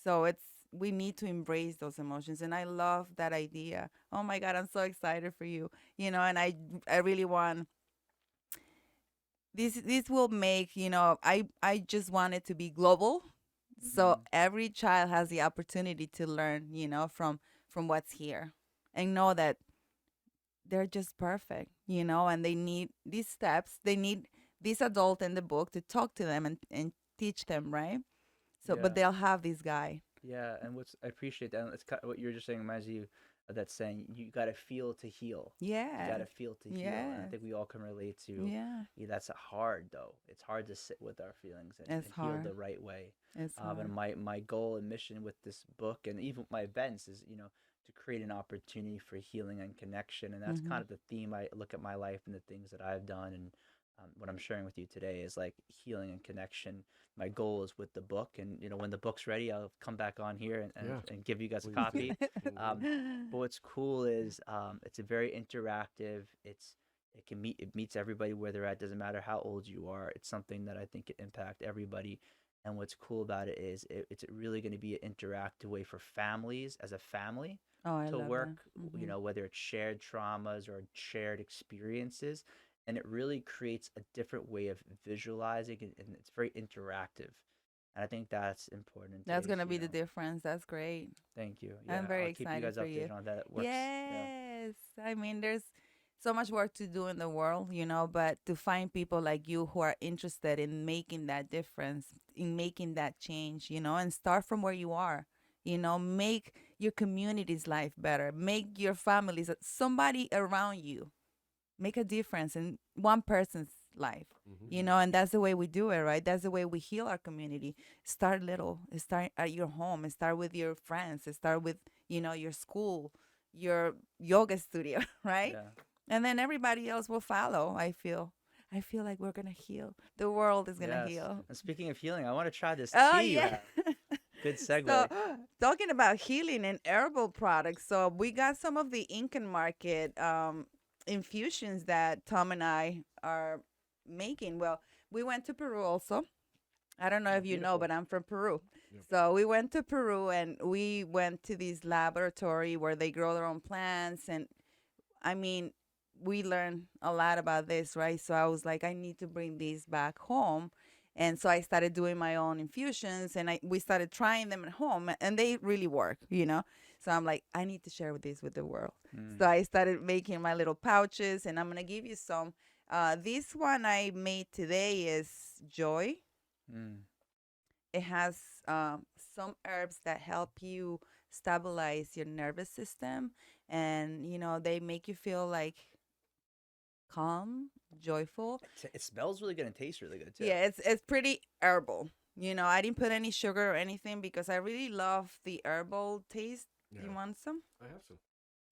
So we need to embrace those emotions, and I love that idea. Oh my God, I'm so excited for you. And I really want this will make, I just want it to be global. So every child has the opportunity to learn, from what's here, and know that they're just perfect, and they need these steps. They need this adult in the book to talk to them and teach them, right? So, Yeah. but they'll have this guy. Yeah, and I appreciate that. And it's kind of what you're just saying reminds you of that saying, you got to feel to heal. You got Yeah. to feel to heal. And I Yes. think we all can relate to, Yeah. that's hard though. It's hard to sit with our feelings and It's heal hard. the right way. It's hard. And my goal and mission with this book and even my events is, to create an opportunity for healing and connection. And that's kind of the theme. I look at my life and the things that I've done. And what I'm sharing with you today is like healing and connection. My goal is with the book, and when the book's ready, I'll come back on here and give you guys a Please. copy. But what's cool is it's a very interactive. It meets everybody where they're at. Doesn't matter how old you are. It's something that I think can impact everybody. And what's cool about it is it's really going to be an interactive way for families as a family I to love work. that. Whether it's shared traumas or shared experiences, and it really creates a different way of visualizing, and it's very interactive. And I think that's important. That's Today's, gonna be the difference. That's great. Thank you. I'm Yeah, very I'll keep you excited guys for you. updated on that. It works. Yeah. Yes. I mean, there's so much work to do in the world, but to find people like you who are interested in making that difference, in making that change, and start from where you are, make your community's life better, make your family's, somebody around you, make a difference in one person's life. And that's the way we do it, right? That's the way we heal our community. Start little. Start at your home. Start with your friends. Start with, your school, your yoga studio, right? Yeah. And then everybody else will follow. I feel like we're gonna heal. The world is gonna Yes. heal. And speaking of healing, I want to try this Oh tea you yeah. have. Good segue. So, talking about healing and herbal products, so we got some of the Incan market infusions that Tom and I are making. Well, we went to Peru also. I don't know if you know, beautiful. but I'm from Peru. Yep. So we went to Peru and we went to this laboratory where they grow their own plants. And I mean, we learned a lot about this, right? So I was like, I need to bring these back home. And so I started doing my own infusions and we started trying them at home and they really work. So I'm like, I need to share with the world. So I started making my little pouches and I'm going to give you some. This one I made today is Joy. It has some herbs that help you stabilize your nervous system, and they make you feel like calm, joyful. It smells really good and tastes really good too. Yeah, it's pretty herbal. I didn't put any sugar or anything because I really love the herbal taste. Yeah. You want some? I have some.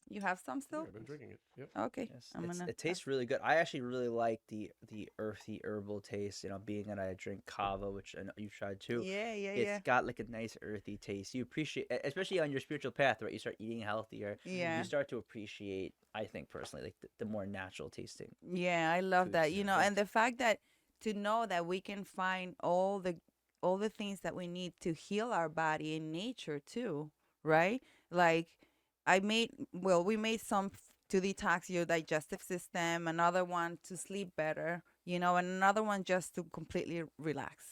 You have some Yeah, still? I've been drinking it. Yep. Okay. Yes. It tastes really good. I actually really like the earthy herbal taste. Being that I drink kava, which I know you've tried too. Yeah. It's got like a nice earthy taste. You appreciate, especially on your spiritual path, right? You start eating healthier. Yeah. You start to appreciate, I think personally, like the more natural tasting. Yeah, I love that. foods. And the fact that to know that we can find all the things that we need to heal our body in nature too, right? Like we made some to detox your digestive system, another one to sleep better, and another one just to completely relax,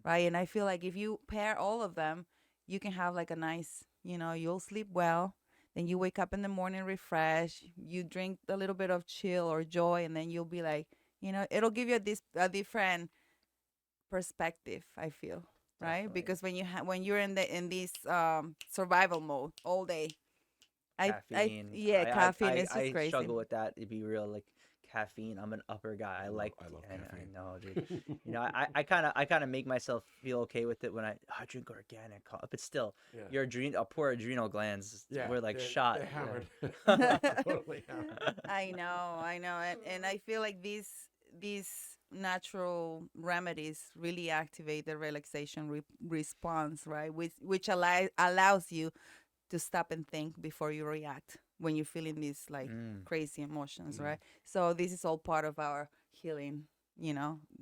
right? And I feel like if you pair all of them, you can have like a nice, you'll sleep well. Then you wake up in the morning refreshed. You drink a little bit of chill or joy, and then you'll be like, it'll give you a different perspective. I feel right. Definitely. Because when you're in this survival mode all day, Caffeine. caffeine is just I crazy. struggle with that. To be real, like caffeine. I'm an upper guy. I love I caffeine. know, dude. You know, I kind of make myself feel okay with it when I drink organic coffee. But still, Yeah. your our poor adrenal glands Yeah, were like shot. they're hammered. Yeah. Totally hammered. I know, and I feel like these natural remedies really activate the relaxation response, right? Which allows you to stop and think before you react when you're feeling these like Mm. crazy emotions, Mm. right? So this is all part of our healing,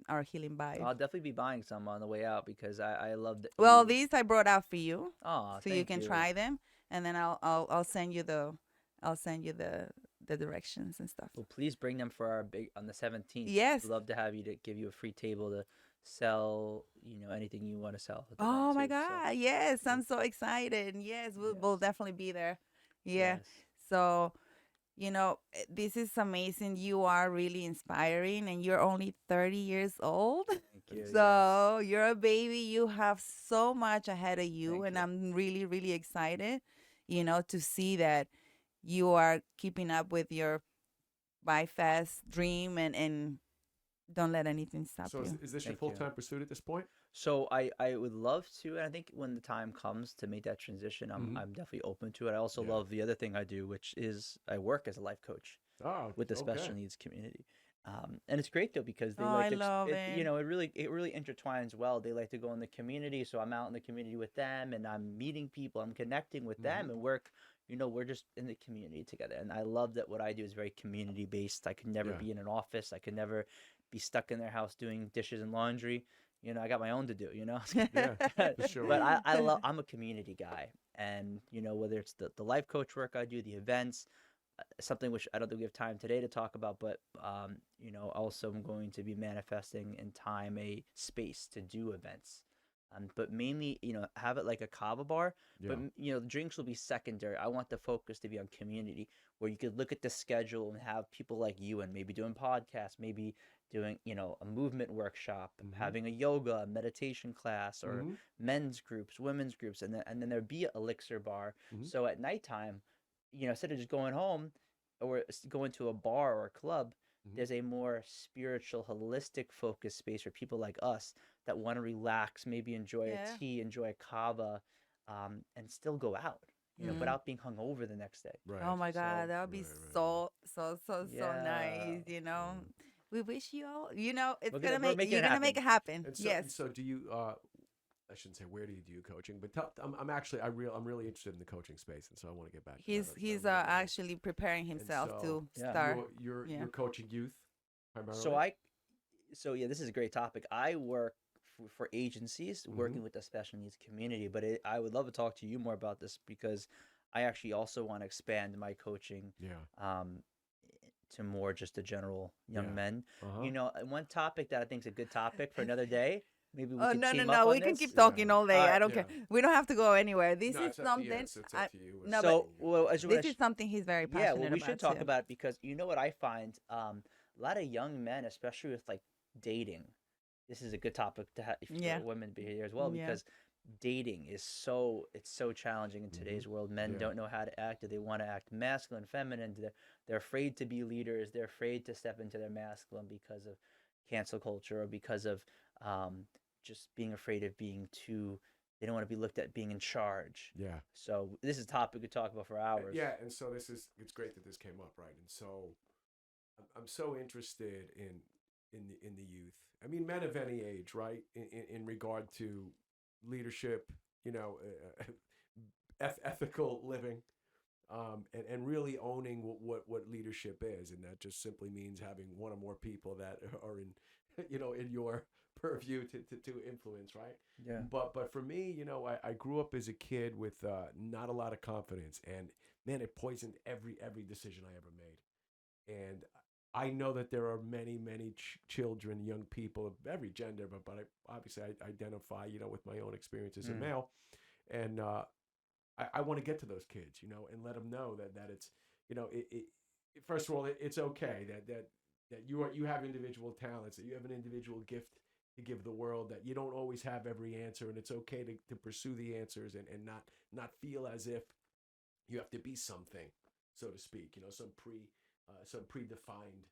our healing vibe. I'll definitely be buying some on the way out because I love that. Well, these I brought out for you, Oh, so you thank can you. try them, and then I'll send you the directions and stuff. Well, please bring them for our big on the 17th. Yes. We'd love to have you to give you a free table to sell, anything you want to sell at the Oh event my too. So, God. Yes, I'm so excited. Yes, we'll yes. definitely be there. Yeah. Yes. So, this is amazing. You are really inspiring, and you're only 30 years old. Thank you. Yes. So, you're a baby. You have so much ahead of you, Thank and you. I'm really, really excited, to see that you are keeping up with your Vibefest dream, and don't let anything stop So you. is this your Thank you. full-time pursuit at this point? So I would love to, and I think when the time comes to make that transition, Mhm. I'm definitely open to it. I also Yeah. love the other thing I do, which is I work as a life coach Oh, with the okay. special needs community. And it's great though because they Oh, like I love it, it. it really intertwines well. They like to go in the community, so I'm out in the community with them, and I'm meeting people, I'm connecting with them, Mhm. and we're just in the community together. And I love that what I do is very community based. I could never Yeah. be in an office. I could never be stuck in their house doing dishes and laundry. I got my own to do. Yeah, but for sure. I'm a community guy, and whether it's the life coach work I do, the events, something which I don't think we have time today to talk about, but also I'm going to be manifesting in time a space to do events. But mainly, have it like a kava bar, but Yeah. the drinks will be secondary. I want the focus to be on community, where you could look at the schedule and have people like you and maybe doing podcasts, maybe doing a movement workshop, Mhm. having a yoga, a meditation class, or Mhm. men's groups, women's groups, and then there'd be an elixir bar. Mhm. So at nighttime, instead of just going home or going to a bar or a club, Mhm. there's a more spiritual, holistic focus space for people like us that want to relax, maybe enjoy Yeah. a tea, enjoy a kava, and still go out, without being hungover the next day. Right. Oh my So, God, that would be Right. so, so, so, so yeah, nice. We wish you all, it's we're making you're it gonna make happen. it happen. And Yes. so do you? I shouldn't say where do you do coaching, but I'm actually I'm really interested in the coaching space, and so I want to get back to that. He's I really am. actually preparing And himself so to Yeah. start. Yeah. you're coaching youth primarily. So yeah, this is a great topic. I work for agencies working with the special needs community, but I would love to talk to you more about this because I actually also want to expand my coaching Yeah. um, to more just a general young Yeah. men. Uh-huh. One topic that I think is a good topic for another day. Maybe we Oh, could no, no, team up no. on We can this. keep Yeah. talking all day. All I right. don't care. Yeah. We don't have to go anywhere. This No, is it's up to you. something. It's up to you. No, So, but well, I just want this to is something he's very yeah, passionate well, we about should talk too. about it because you know what I find a lot of young men, especially with like dating. This is a good topic to have Yeah. for women to be here as well Yeah. because dating is it's so challenging in today's world. Men Yeah. don't know how to act. Do they want to act masculine, feminine? They're afraid to be leaders. They're afraid to step into their masculine because of cancel culture or because of just being afraid of being too. They don't want to be looked at being in charge. Yeah. So this is a topic we could talk about for hours. Yeah, and so it's great that this came up, right? And so I'm so interested in the youth. I mean, men of any age, right? In regard to leadership, ethical living, and really owning what leadership is, and that just simply means having one or more people that are in, in your purview to influence, right? Yeah. But for me, I grew up as a kid with not a lot of confidence, and man, it poisoned every decision I ever made. And I know that there are many children, young people of every gender, but obviously I identify, with my own experience as a male, and I want to get to those kids, and let them know that it's, first of all, it's okay that you have individual talents, that you have an individual gift to give the world, that you don't always have every answer, and it's okay to pursue the answers and not feel as if you have to be something, so to speak, some predefined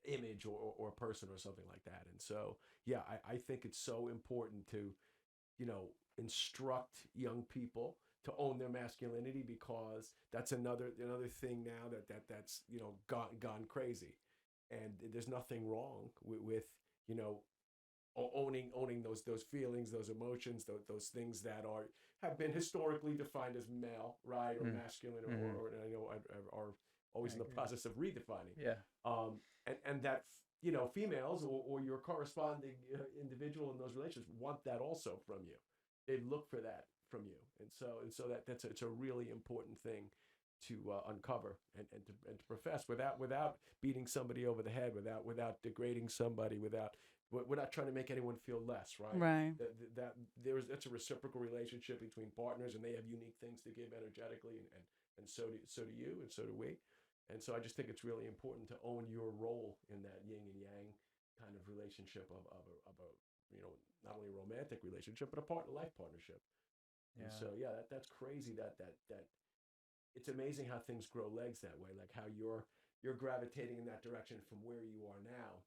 image or person or something like that. And so, yeah, I think it's so important to, instruct young people to own their masculinity, because that's another thing now that's gone crazy, and there's nothing wrong with you know owning those feelings, those emotions, those things that have been historically defined as male, right, or masculine, or I know are always in the process of redefining. Yeah. And that females or your corresponding individual in those relationships want that also from you. They look for that from you, and so that's it's a really important thing to uncover and to profess without beating somebody over the head, without degrading somebody, without we're not trying to make anyone feel less, right? Right. That's a reciprocal relationship between partners, and they have unique things to give energetically, and so do you, and so do we. And so I just think it's really important to own your role in that yin and yang kind of relationship of a not only a romantic relationship but a life partnership. Yeah. And so that's crazy that it's amazing how things grow legs that way, like how you're gravitating in that direction from where you are now.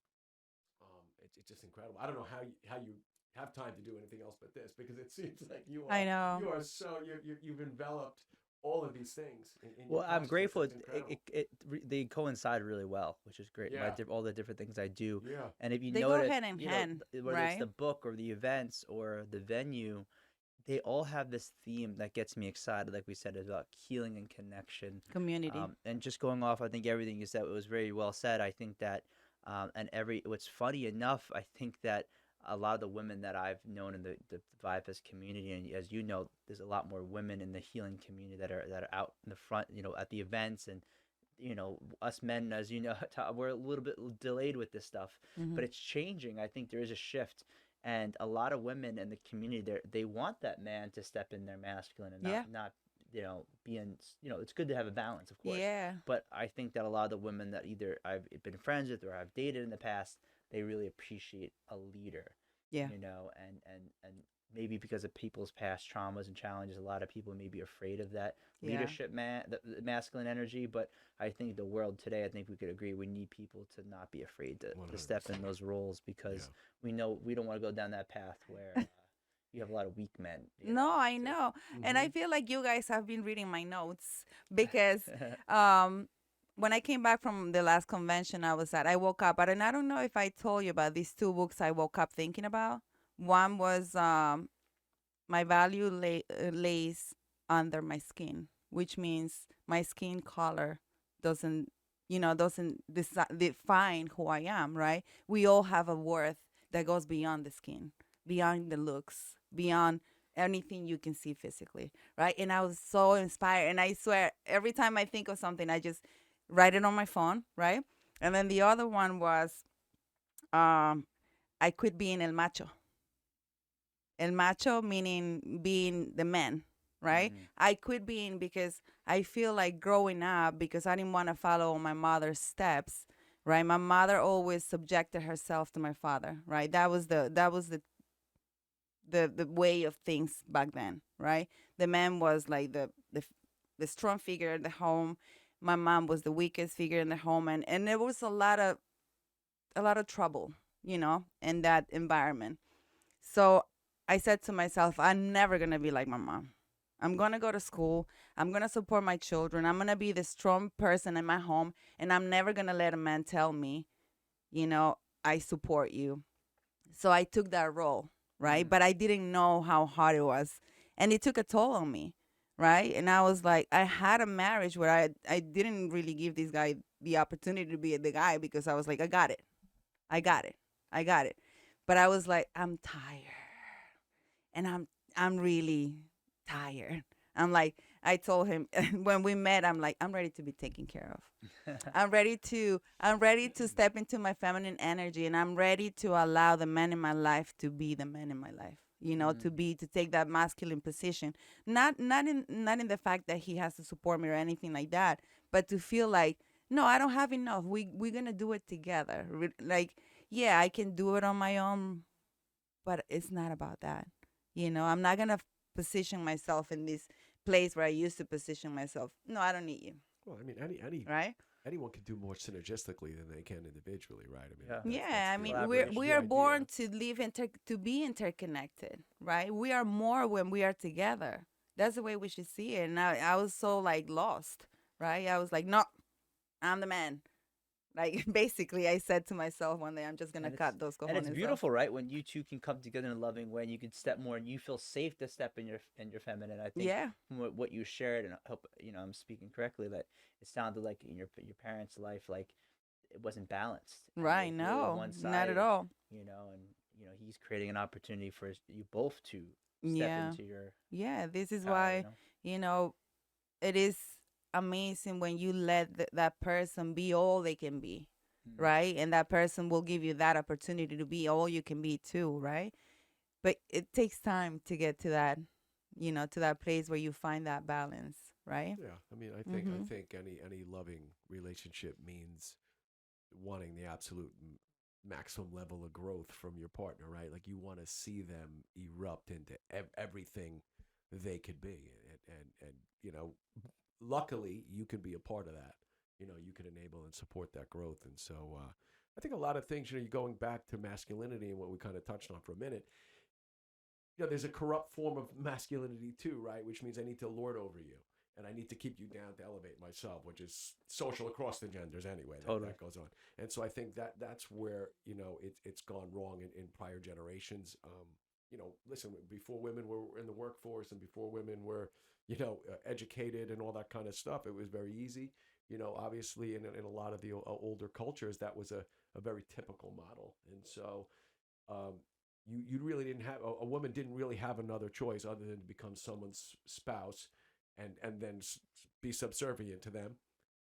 It's just incredible. I don't know how you have time to do anything else but this, because it seems like I know. you are so you've enveloped all of these things in your Well, I'm consciousness. grateful. It's incredible. They coincide really well, which is great. Yeah. All the different things I do. Yeah. And if you They go notice, hand in hand, whether it's right? the book or the events or the venue, they all have this theme that gets me excited. Like we said, about healing and connection, Community. and just going off. I think everything you said was very well said. I think that, what's funny enough, I think that a lot of the women that I've known in the Vibefest community, and as you know, there's a lot more women in the healing community that are out in the front, at the events, and us men, as you know, we're a little bit delayed with this stuff, but it's changing. I think there is a shift, and a lot of women in the community, they want that man to step in their masculine and not being, it's good to have a balance, of course. Yeah. But I think that a lot of the women that either I've been friends with or I've dated in the past, they really appreciate a leader. Yeah. And maybe because of people's past traumas and challenges, a lot of people may be afraid of that Yeah. leadership, the masculine energy. But I think the world today, I think we could agree, we need people to not be afraid to step in those roles, because we know we don't want to go down that path where you have a lot of weak men. No, I know. And I feel like you guys have been reading my notes, because when I came back from the last convention I woke up, and I don't know if I told you about these two books I woke up thinking about. One was My Value Lays Under My Skin, which means my skin color doesn't define who I am, right? We all have a worth that goes beyond the skin, beyond the looks, beyond anything you can see physically, right? And I was so inspired, and I swear every time I think of something, I just write it on my phone, right? And then the other one was I quit being el macho. El macho meaning being the man, right? I quit being, because I feel like growing up, because I didn't want to follow my mother's steps, right? My mother always subjected herself to my father, right? That was the way of things back then, right? The man was like the strong figure in the home. My mom was the weakest figure in the home, and there was a lot of trouble, in that environment. So I said to myself, I'm never gonna be like my mom. I'm gonna go to school. I'm gonna support my children. I'm gonna be the strong person in my home, and I'm never gonna let a man tell me, I support you. So I took that role, right? But I didn't know how hard it was, and it took a toll on me, right? And I was like, I had a marriage where I didn't really give this guy the opportunity to be the guy, because I was like, I got it. But I was like, I'm tired, and I'm really tired. I'm like, I told him when we met, I'm like, I'm ready to be taken care of. I'm ready to step into my feminine energy, and I'm ready to allow the man in my life to be the man in my life. To take that masculine position. Not in the fact that he has to support me or anything like that, but to feel like, no, I don't have enough. We're gonna do it together. Like, yeah, I can do it on my own, but it's not about that. I'm not gonna position myself in this place where I used to position myself. No, I don't need you. Well, I mean, any right? anyone can do more synergistically than they can individually, right? I mean, Yeah. Yeah, I the, mean, Collaboration. we the are idea. born to live to be interconnected, right? We are more when we are together. That's the way we should see it. And I was so like lost, right? I was like, no, I'm the man. Like basically, I said to myself one day, I'm just gonna And cut those and it's cojones off. beautiful, right? When you two can come together in a loving way, and you can step more, and you feel safe to step in your feminine. I think Yeah, from what you shared, and I hope I'm speaking correctly, that it sounded like in your parents' life, like it wasn't balanced, and it right. was really No, one not at sided. all. And he's creating an opportunity for you both to step Yeah, into your yeah. This is power. why you know it is amazing when you let that person be all they can be, Mm. right? And that person will give you that opportunity to be all you can be too, right? But it takes time to get to that, to that place where you find that balance, right? Yeah, I mean, I Mhm. think any loving relationship means wanting the absolute maximum level of growth from your partner, right? Like you want to see them erupt into everything they could be, and luckily you can be a part of that. You can enable and support that growth, and so I think a lot of things. You're going back to masculinity and what we kind of touched on for a minute. There's a corrupt form of masculinity too, right? Which means I need to lord over you. And I need to keep you down to elevate myself, which is social across the genders anyway. Totally. That goes on, and so I think that's where it's gone wrong in prior generations. Listen, before women were in the workforce and before women were educated and all that kind of stuff, it was very easy. Obviously in a lot of the older cultures, that was a very typical model, and so um, you really didn't have a woman didn't really have another choice other than to become someone's spouse and then be subservient to them,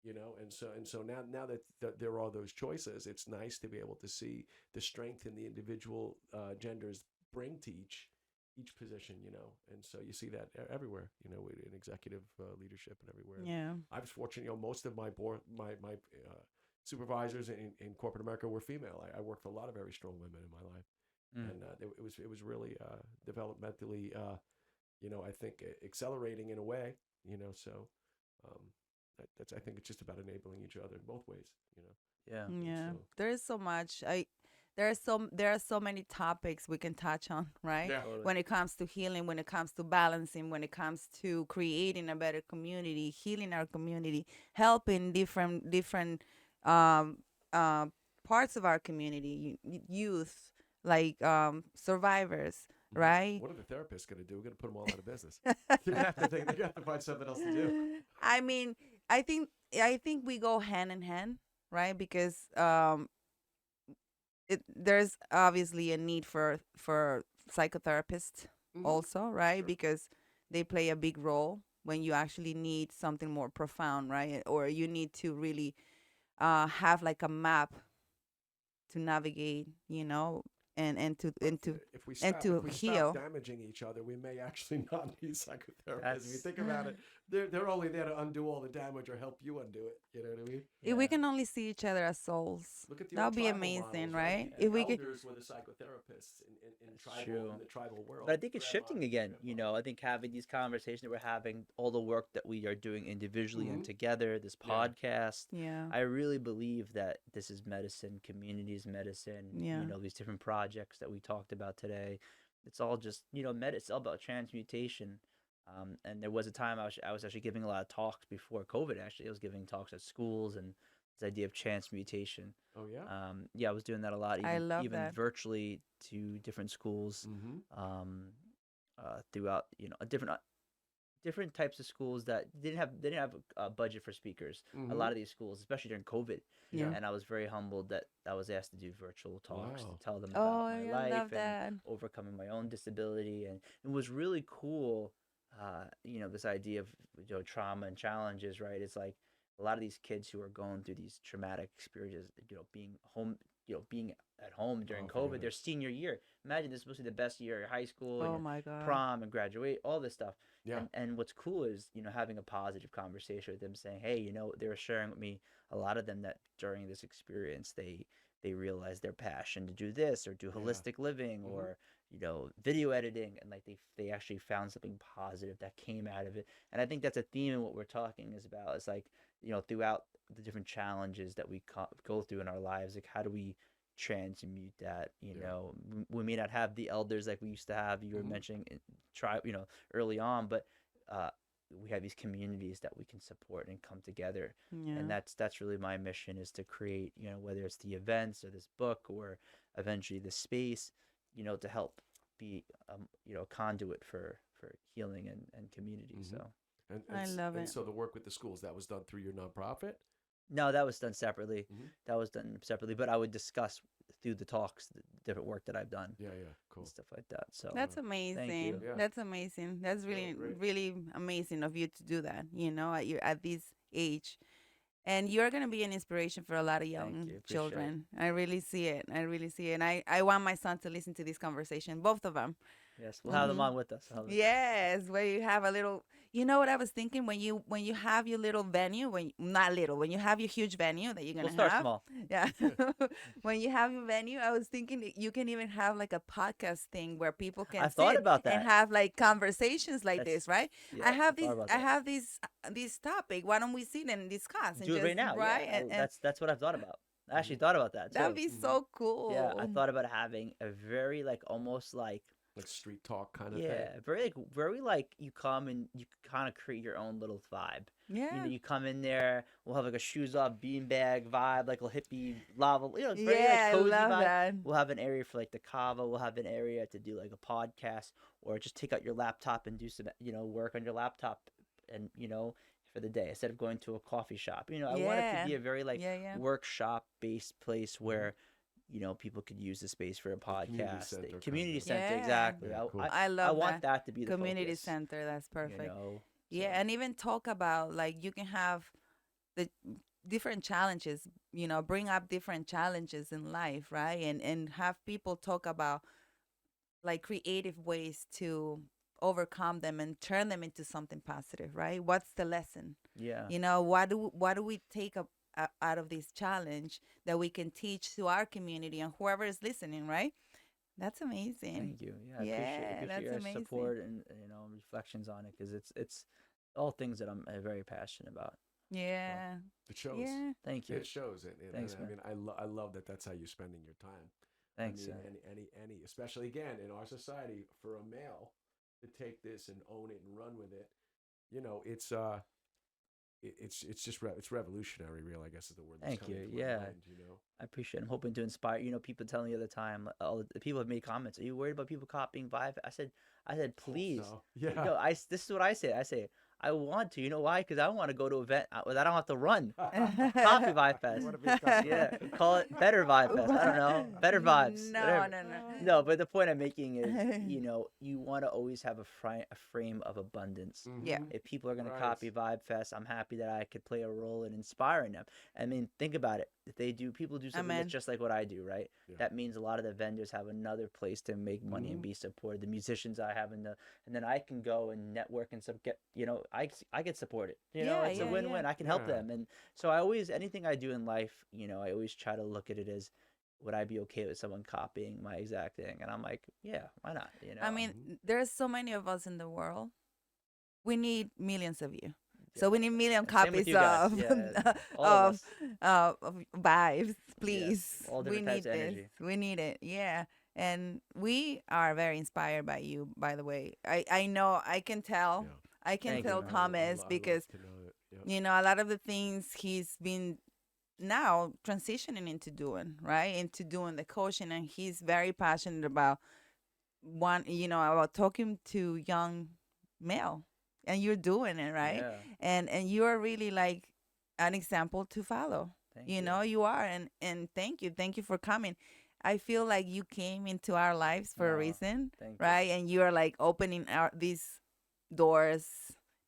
and so now that there are those choices, it's nice to be able to see the strength in the individual genders bring to each position, and so you see that everywhere, in executive leadership and everywhere. And Yeah. I was fortunate, most of my board my supervisors in corporate America were female. I worked with a lot of very strong women in my life, Mm. and it was really developmentally, I think accelerating in a way, so um, that's I think it's just about enabling each other in both ways. Yeah. And Yeah. so There is so much. There are so many topics we can touch on, right? yeah, Totally. When it comes to healing, when it comes to balancing, when it comes to creating a better community, healing our community, helping different um uh parts of our community, youth, like survivors, right? what are the therapists going to do? We're going to put them all out of business. They're gonna have to find something else to do. I mean, I think we go hand in hand, right? Because there's obviously a need for psychotherapists Mm-hmm. also, right? Sure. Because they play a big role when you actually need something more profound, right? Or you need to really have like a map to navigate, But if we and stop to heal. damaging each other, we may actually not need psychotherapists. If you That's think about it, they're only there to undo all the damage or help you undo it. You know what I mean? If we yeah. can only see each other as souls, Look at the that old would be tribal amazing, models, right? right? The If we could, elders were the psychotherapists in That's tribal true. in the tribal world. But I think it's Grandma, shifting again. grandpa. I think having these conversations that we're having, all the work that we are doing individually and Mm-hmm. together, this Yeah. podcast, yeah, I really believe that this is medicine, communities medicine, yeah, these different projects that we talked about today. It's all just, it's all about transmutation. And there was a time I was actually giving a lot of talks before COVID, actually. I was giving talks at schools and this idea of transmutation. Oh yeah. Yeah, I was doing that a lot, I even love even that. virtually to different schools, Mm-hmm. um, throughout a different types of schools that didn't have a budget for speakers. A Mm-hmm. lot of these schools, especially during COVID, Yeah. Yeah. and I was very humbled that I was asked to do virtual talks Wow. to tell them Oh, about my I love life and that. overcoming my own disability, and it was really cool. This idea of trauma and challenges, right? It's like a lot of these kids who are going through these traumatic experiences, being at home during Oh, forget COVID, it. their senior year. Imagine this is supposed to be the best year of high school and Oh your my God. prom and graduate, all this stuff. Yeah. And what's cool is, having a positive conversation with them saying, hey, they were sharing with me, a lot of them, that during this experience, they realized their passion to do this or do Yeah. holistic living Mhm. or, video editing, and like they actually found something positive that came out of it. And I think that's a theme in what we're talking is about. It's like, throughout the different challenges that we go through in our lives, like how do we transmute that? We may not have the elders like we used to have. You were mentioning early on, but we have these communities that we can support and come together. Yeah. And that's really my mission, is to create, whether it's the events or this book or eventually the space, to help be a conduit for healing and community. So I love it. So the work with the schools, that was done through your nonprofit? no, that was done separately. That was done separately, but I would discuss through the talks the different work that I've done. Yeah, cool. And stuff like that. So That's thank amazing. you. Yeah. That's amazing. That's really, great. really amazing of you to do that, at this age. And you're going to be an inspiration for a lot of young you. Appreciate it. children. I really see it. I really see it. And I want my son to listen to this conversation, both of them. Yes, we'll have them on with us. Yes, where you have a little. You know what I was thinking, when you have your little venue, when you have your huge venue that you're gonna We'll start have. small. Yeah. When you have your venue, I was thinking that you can even have like a podcast thing where people can I thought sit about that. and have like conversations like That's- this, right? Yeah, I have thought about I that. have this topic. Why don't we sit and discuss? And Do it just, right now. right? Yeah, And that's what I've thought about. I actually thought about that too. that'd be so cool. Yeah, I thought about having a very almost like street talk kind of thing. very you come and you kind of create your own little vibe. Yeah. You come in there, we'll have like a shoes off beanbag vibe, like a hippie lava, very Yeah, I cozy love vibe. that. We'll have an area for like the kava. We'll have an area to do like a podcast, or just take out your laptop and do some work on your laptop, and for the day instead of going to a coffee shop. I want it to be a very workshop based place where people could use the space for a podcast. Community center, exactly. Yeah, cool. I love I want that to be the community focus, center. That's perfect. Yeah, so. and even talk about like you can have the different challenges, bring up different challenges in life, right? And have people talk about like creative ways to overcome them and turn them into something positive, right? What's the lesson? Yeah. What do we take out of this challenge that we can teach to our community and whoever is listening, right? That's amazing. Thank you. Yeah, Yeah, I appreciate that's your amazing. support and reflections on it, because it's all things that I'm very passionate about. Yeah. It shows. Yeah. Thank you. It shows. Thanks, I man. mean, I love that. That's how you're spending your time. Thanks. I mean, any, especially again in our society, for a male to take this and own it and run with it, it's just it's revolutionary. Real, I guess is the word. That's Thank you. coming to my Yeah. mind, I appreciate it. I'm hoping to inspire. People telling me all the time. All the people have made comments. Are you worried about people copying Vibe? I said, please. No. Yeah. This is what I say. I say, I want to. You know why? Because I want to go to an event that I don't have to run. Copy Vibefest. What if it's copy? Yeah, call it Better Vibefest. I don't know. Better vibes. No, whatever. no. No, but the point I'm making is, you want to always have a frame of abundance. Yeah. If people are going Right. to copy Vibefest, I'm happy that I could play a role in inspiring them. I mean, think about it. If people do something Amen. that's just like what I do, right? Yeah. That means a lot of the vendors have another place to make money and be supported. The musicians I have and then I can go and network and get, I get supported. Yeah, It's a yeah, win-win. yeah. I can help Yeah. them. And so anything I do in life, I always try to look at it as, would I be okay with someone copying my exact thing? And I'm like, yeah, why not? I mean, there's so many of us in the world. We need millions of you. So we need million Same with copies you guys. of Yeah, all of of vibes, please. all We different need types of this. energy. We need it. Yeah. And we are very inspired by you, by the way. I know, I can tell. Yeah. I can Thank you, tell man. Thomas I love because to know that. Yep. a lot of the things he's been now transitioning into doing, right? Into doing the coaching, and he's very passionate about about talking to young male, and you're doing it, right? Yeah. And you're really like an example to follow. Thank You are, and thank you for coming. I feel like you came into our lives for a Aw, reason, thank you. right? And you are like opening these doors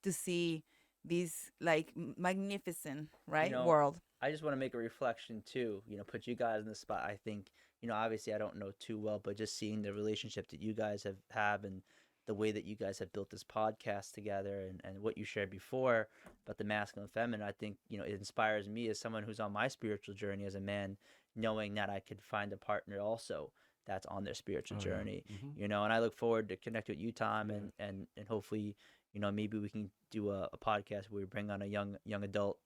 to see this like magnificent, right, know, world. I just want to make a reflection too, put you guys in the spot. I think, obviously I don't know too well, but just seeing the relationship that you guys have and the way that you guys have built this podcast together and what you shared before about the masculine and feminine, I think, it inspires me as someone who's on my spiritual journey as a man, knowing that I could find a partner also that's on their spiritual Oh, yeah. journey. Mhm. You know, and I look forward to connect with you, Tom, Yeah. and hopefully, you know, maybe we can do a podcast where we bring on a young adult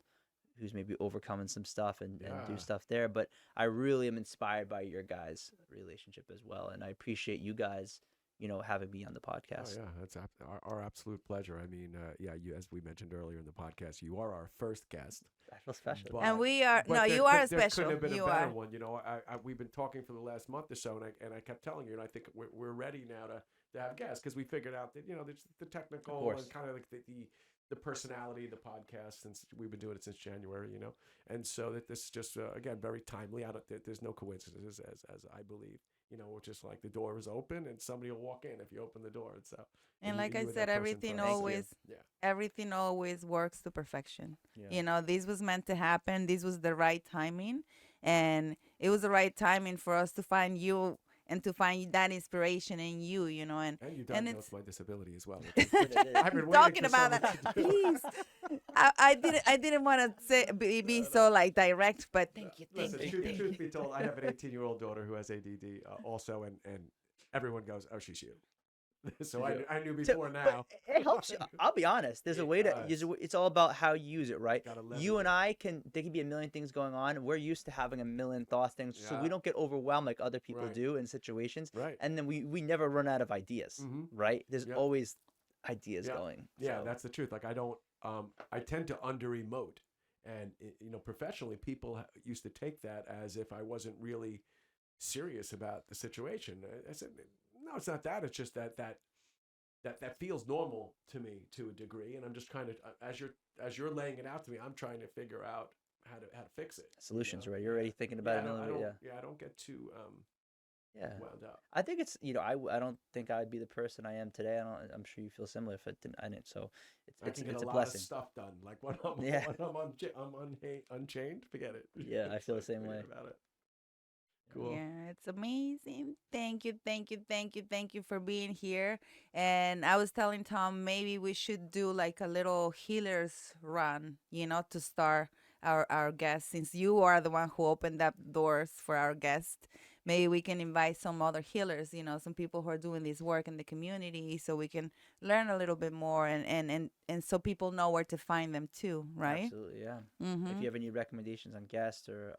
who's maybe overcoming some stuff and do Yeah. stuff there. But I really am inspired by your guys' relationship as well, and I appreciate you guys, you know, having me on the Oh podcast. yeah, that's our absolute pleasure. I mean, yeah, you, as we mentioned earlier in the podcast, you are our first guest. I feel special. But, And we are but no, there you are there special. couldn't have been You a better are. one. You know, we've been talking for the last month or so, and I kept telling you, and I think we're ready now to have guests because we figured out that, you know, there's the technical course. and kind of like the personality of the podcast, since we've been doing it since January, you know, and so that this is just again very timely. There's no coincidences, as I believe. You know, it's just like the door is open and somebody will walk in if you open the door. And so, And you- like you I were said, that person everything for us. always Yeah. everything always works to perfection. Yeah. You know, this was meant to happen. This was the right timing, and it was the right timing for us to find you and to find that inspiration in you. You know, and And you and diagnosed my disability as well. I've been waiting talking for about someone that, to do please. I didn't want to say be so like direct, but thank you, thank Listen, you, thank truth you. be told, I have an 18-year-old daughter who has ADD also, and everyone goes, "Oh, she's you." So I knew So, before but now. it helps you. I'll be honest. There's a It way to. does. It's all about how you use it, right? Gotta leverage You and it. I can. There can be a million things going on. We're used to having a million thoughts, things, so Yeah. we don't get overwhelmed like other people Right. do in situations. Right. And then we never run out of ideas, Mhm. right? There's Yeah. always ideas Yeah. going. Yeah, so. that's the truth. Like I don't. I tend to under emote, and you know, professionally, people used to take that as if I wasn't really serious about the situation. I said, no, it's not that. It's just that feels normal to me to a degree, and I'm just trying to, as you're laying it out to me, I'm trying to figure out how to fix it. Solutions, you know? right? You're already thinking about Yeah, it. I a little don't, bit, I don't get too yeah. wound up. I think it's I don't think I'd be the person I am today. I'm sure you feel similar if I didn't. So I can get it's a a lot blessing. of stuff done. Like when I'm Yeah. unchained, forget it. Yeah, I feel the same forget way. about it. Cool. Yeah, it's amazing. Thank you, thank you, thank you, thank you for being here. And I was telling Tom maybe we should do like a little healers run, you know, to start our guests. Since you are the one who opened up doors for our guests, maybe we can invite some other healers, you know, some people who are doing this work in the community, so we can learn a little bit more and so people know where to find them too, right? Absolutely, yeah. If Mm-hmm. you have any recommendations on guests or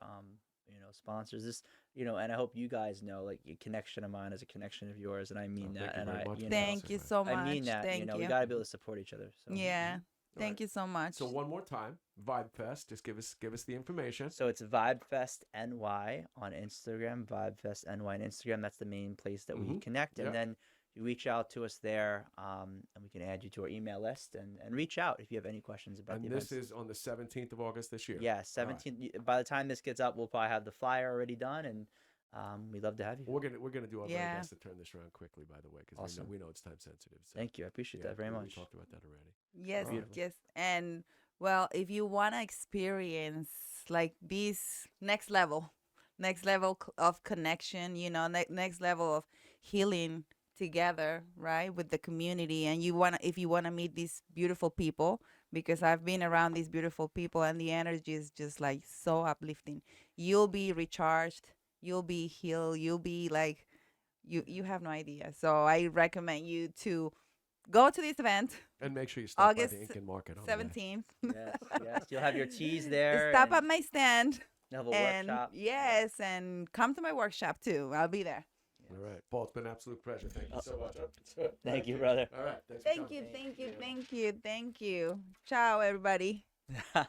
sponsors, this and I hope you guys know, like, a connection of mine is a connection of yours, and I mean thank that. you And very I much. Thank you so much. I mean that. Thank We you. gotta be able to support each other. So Yeah. All Thank right. you so much. So one more time, Vibefest. Just give us the information. So it's VibeFestNY on Instagram, VibeFestNY on Instagram. That's the main place that we Mhm. connect. And Yep. then you reach out to us there, and we can add you to our email list and reach out if you have any questions about And the this events. is on the 17th of August this year. Yeah, All right. 17. By the time this gets up, we'll probably have the flyer already done, and we'd love to have you. Well, we're gonna do our very Yeah. best to turn this around quickly. By the way, because Awesome. we know it's time sensitive. So, Thank you. I appreciate yeah, that very we much. talked about that already. Yes, Beautiful. yes. And well, if you want to experience like this next level of connection, you know, next level of healing together, right, with the community, and if you want to meet these beautiful people, because I've been around these beautiful people and the energy is just like so uplifting. You'll be recharged, you'll be healed, you'll be like you have no idea. So I recommend you to go to this event And make sure you stop by August the Incan Market on the way. 17th. Yes, yes. You'll have your teas there. Stop and at my stand you'll have a and workshop. yes, and come to my workshop too. I'll be there. All right, Paul. It's been an absolute pleasure. Thank you so much. Thank you, brother. All right. Thanks for Thank coming. you, thank you, thank you, thank you. Ciao, everybody. Yes,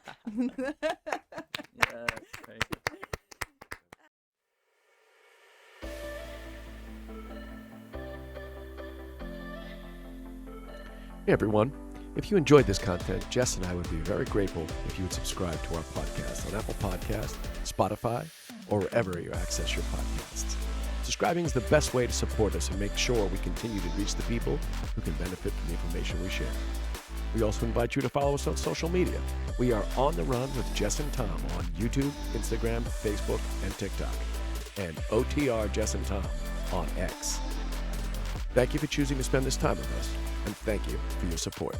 thank you. Hey everyone. If you enjoyed this content, Jess and I would be very grateful if you would subscribe to our podcast on Apple Podcasts, Spotify, or wherever you access your podcasts. Subscribing is the best way to support us and make sure we continue to reach the people who can benefit from the information we share. We also invite you to follow us on social media. We are On the Run with Jess and Tom on YouTube, Instagram, Facebook, and TikTok, and OTR Jess and Tom on X. Thank you for choosing to spend this time with us, and thank you for your support.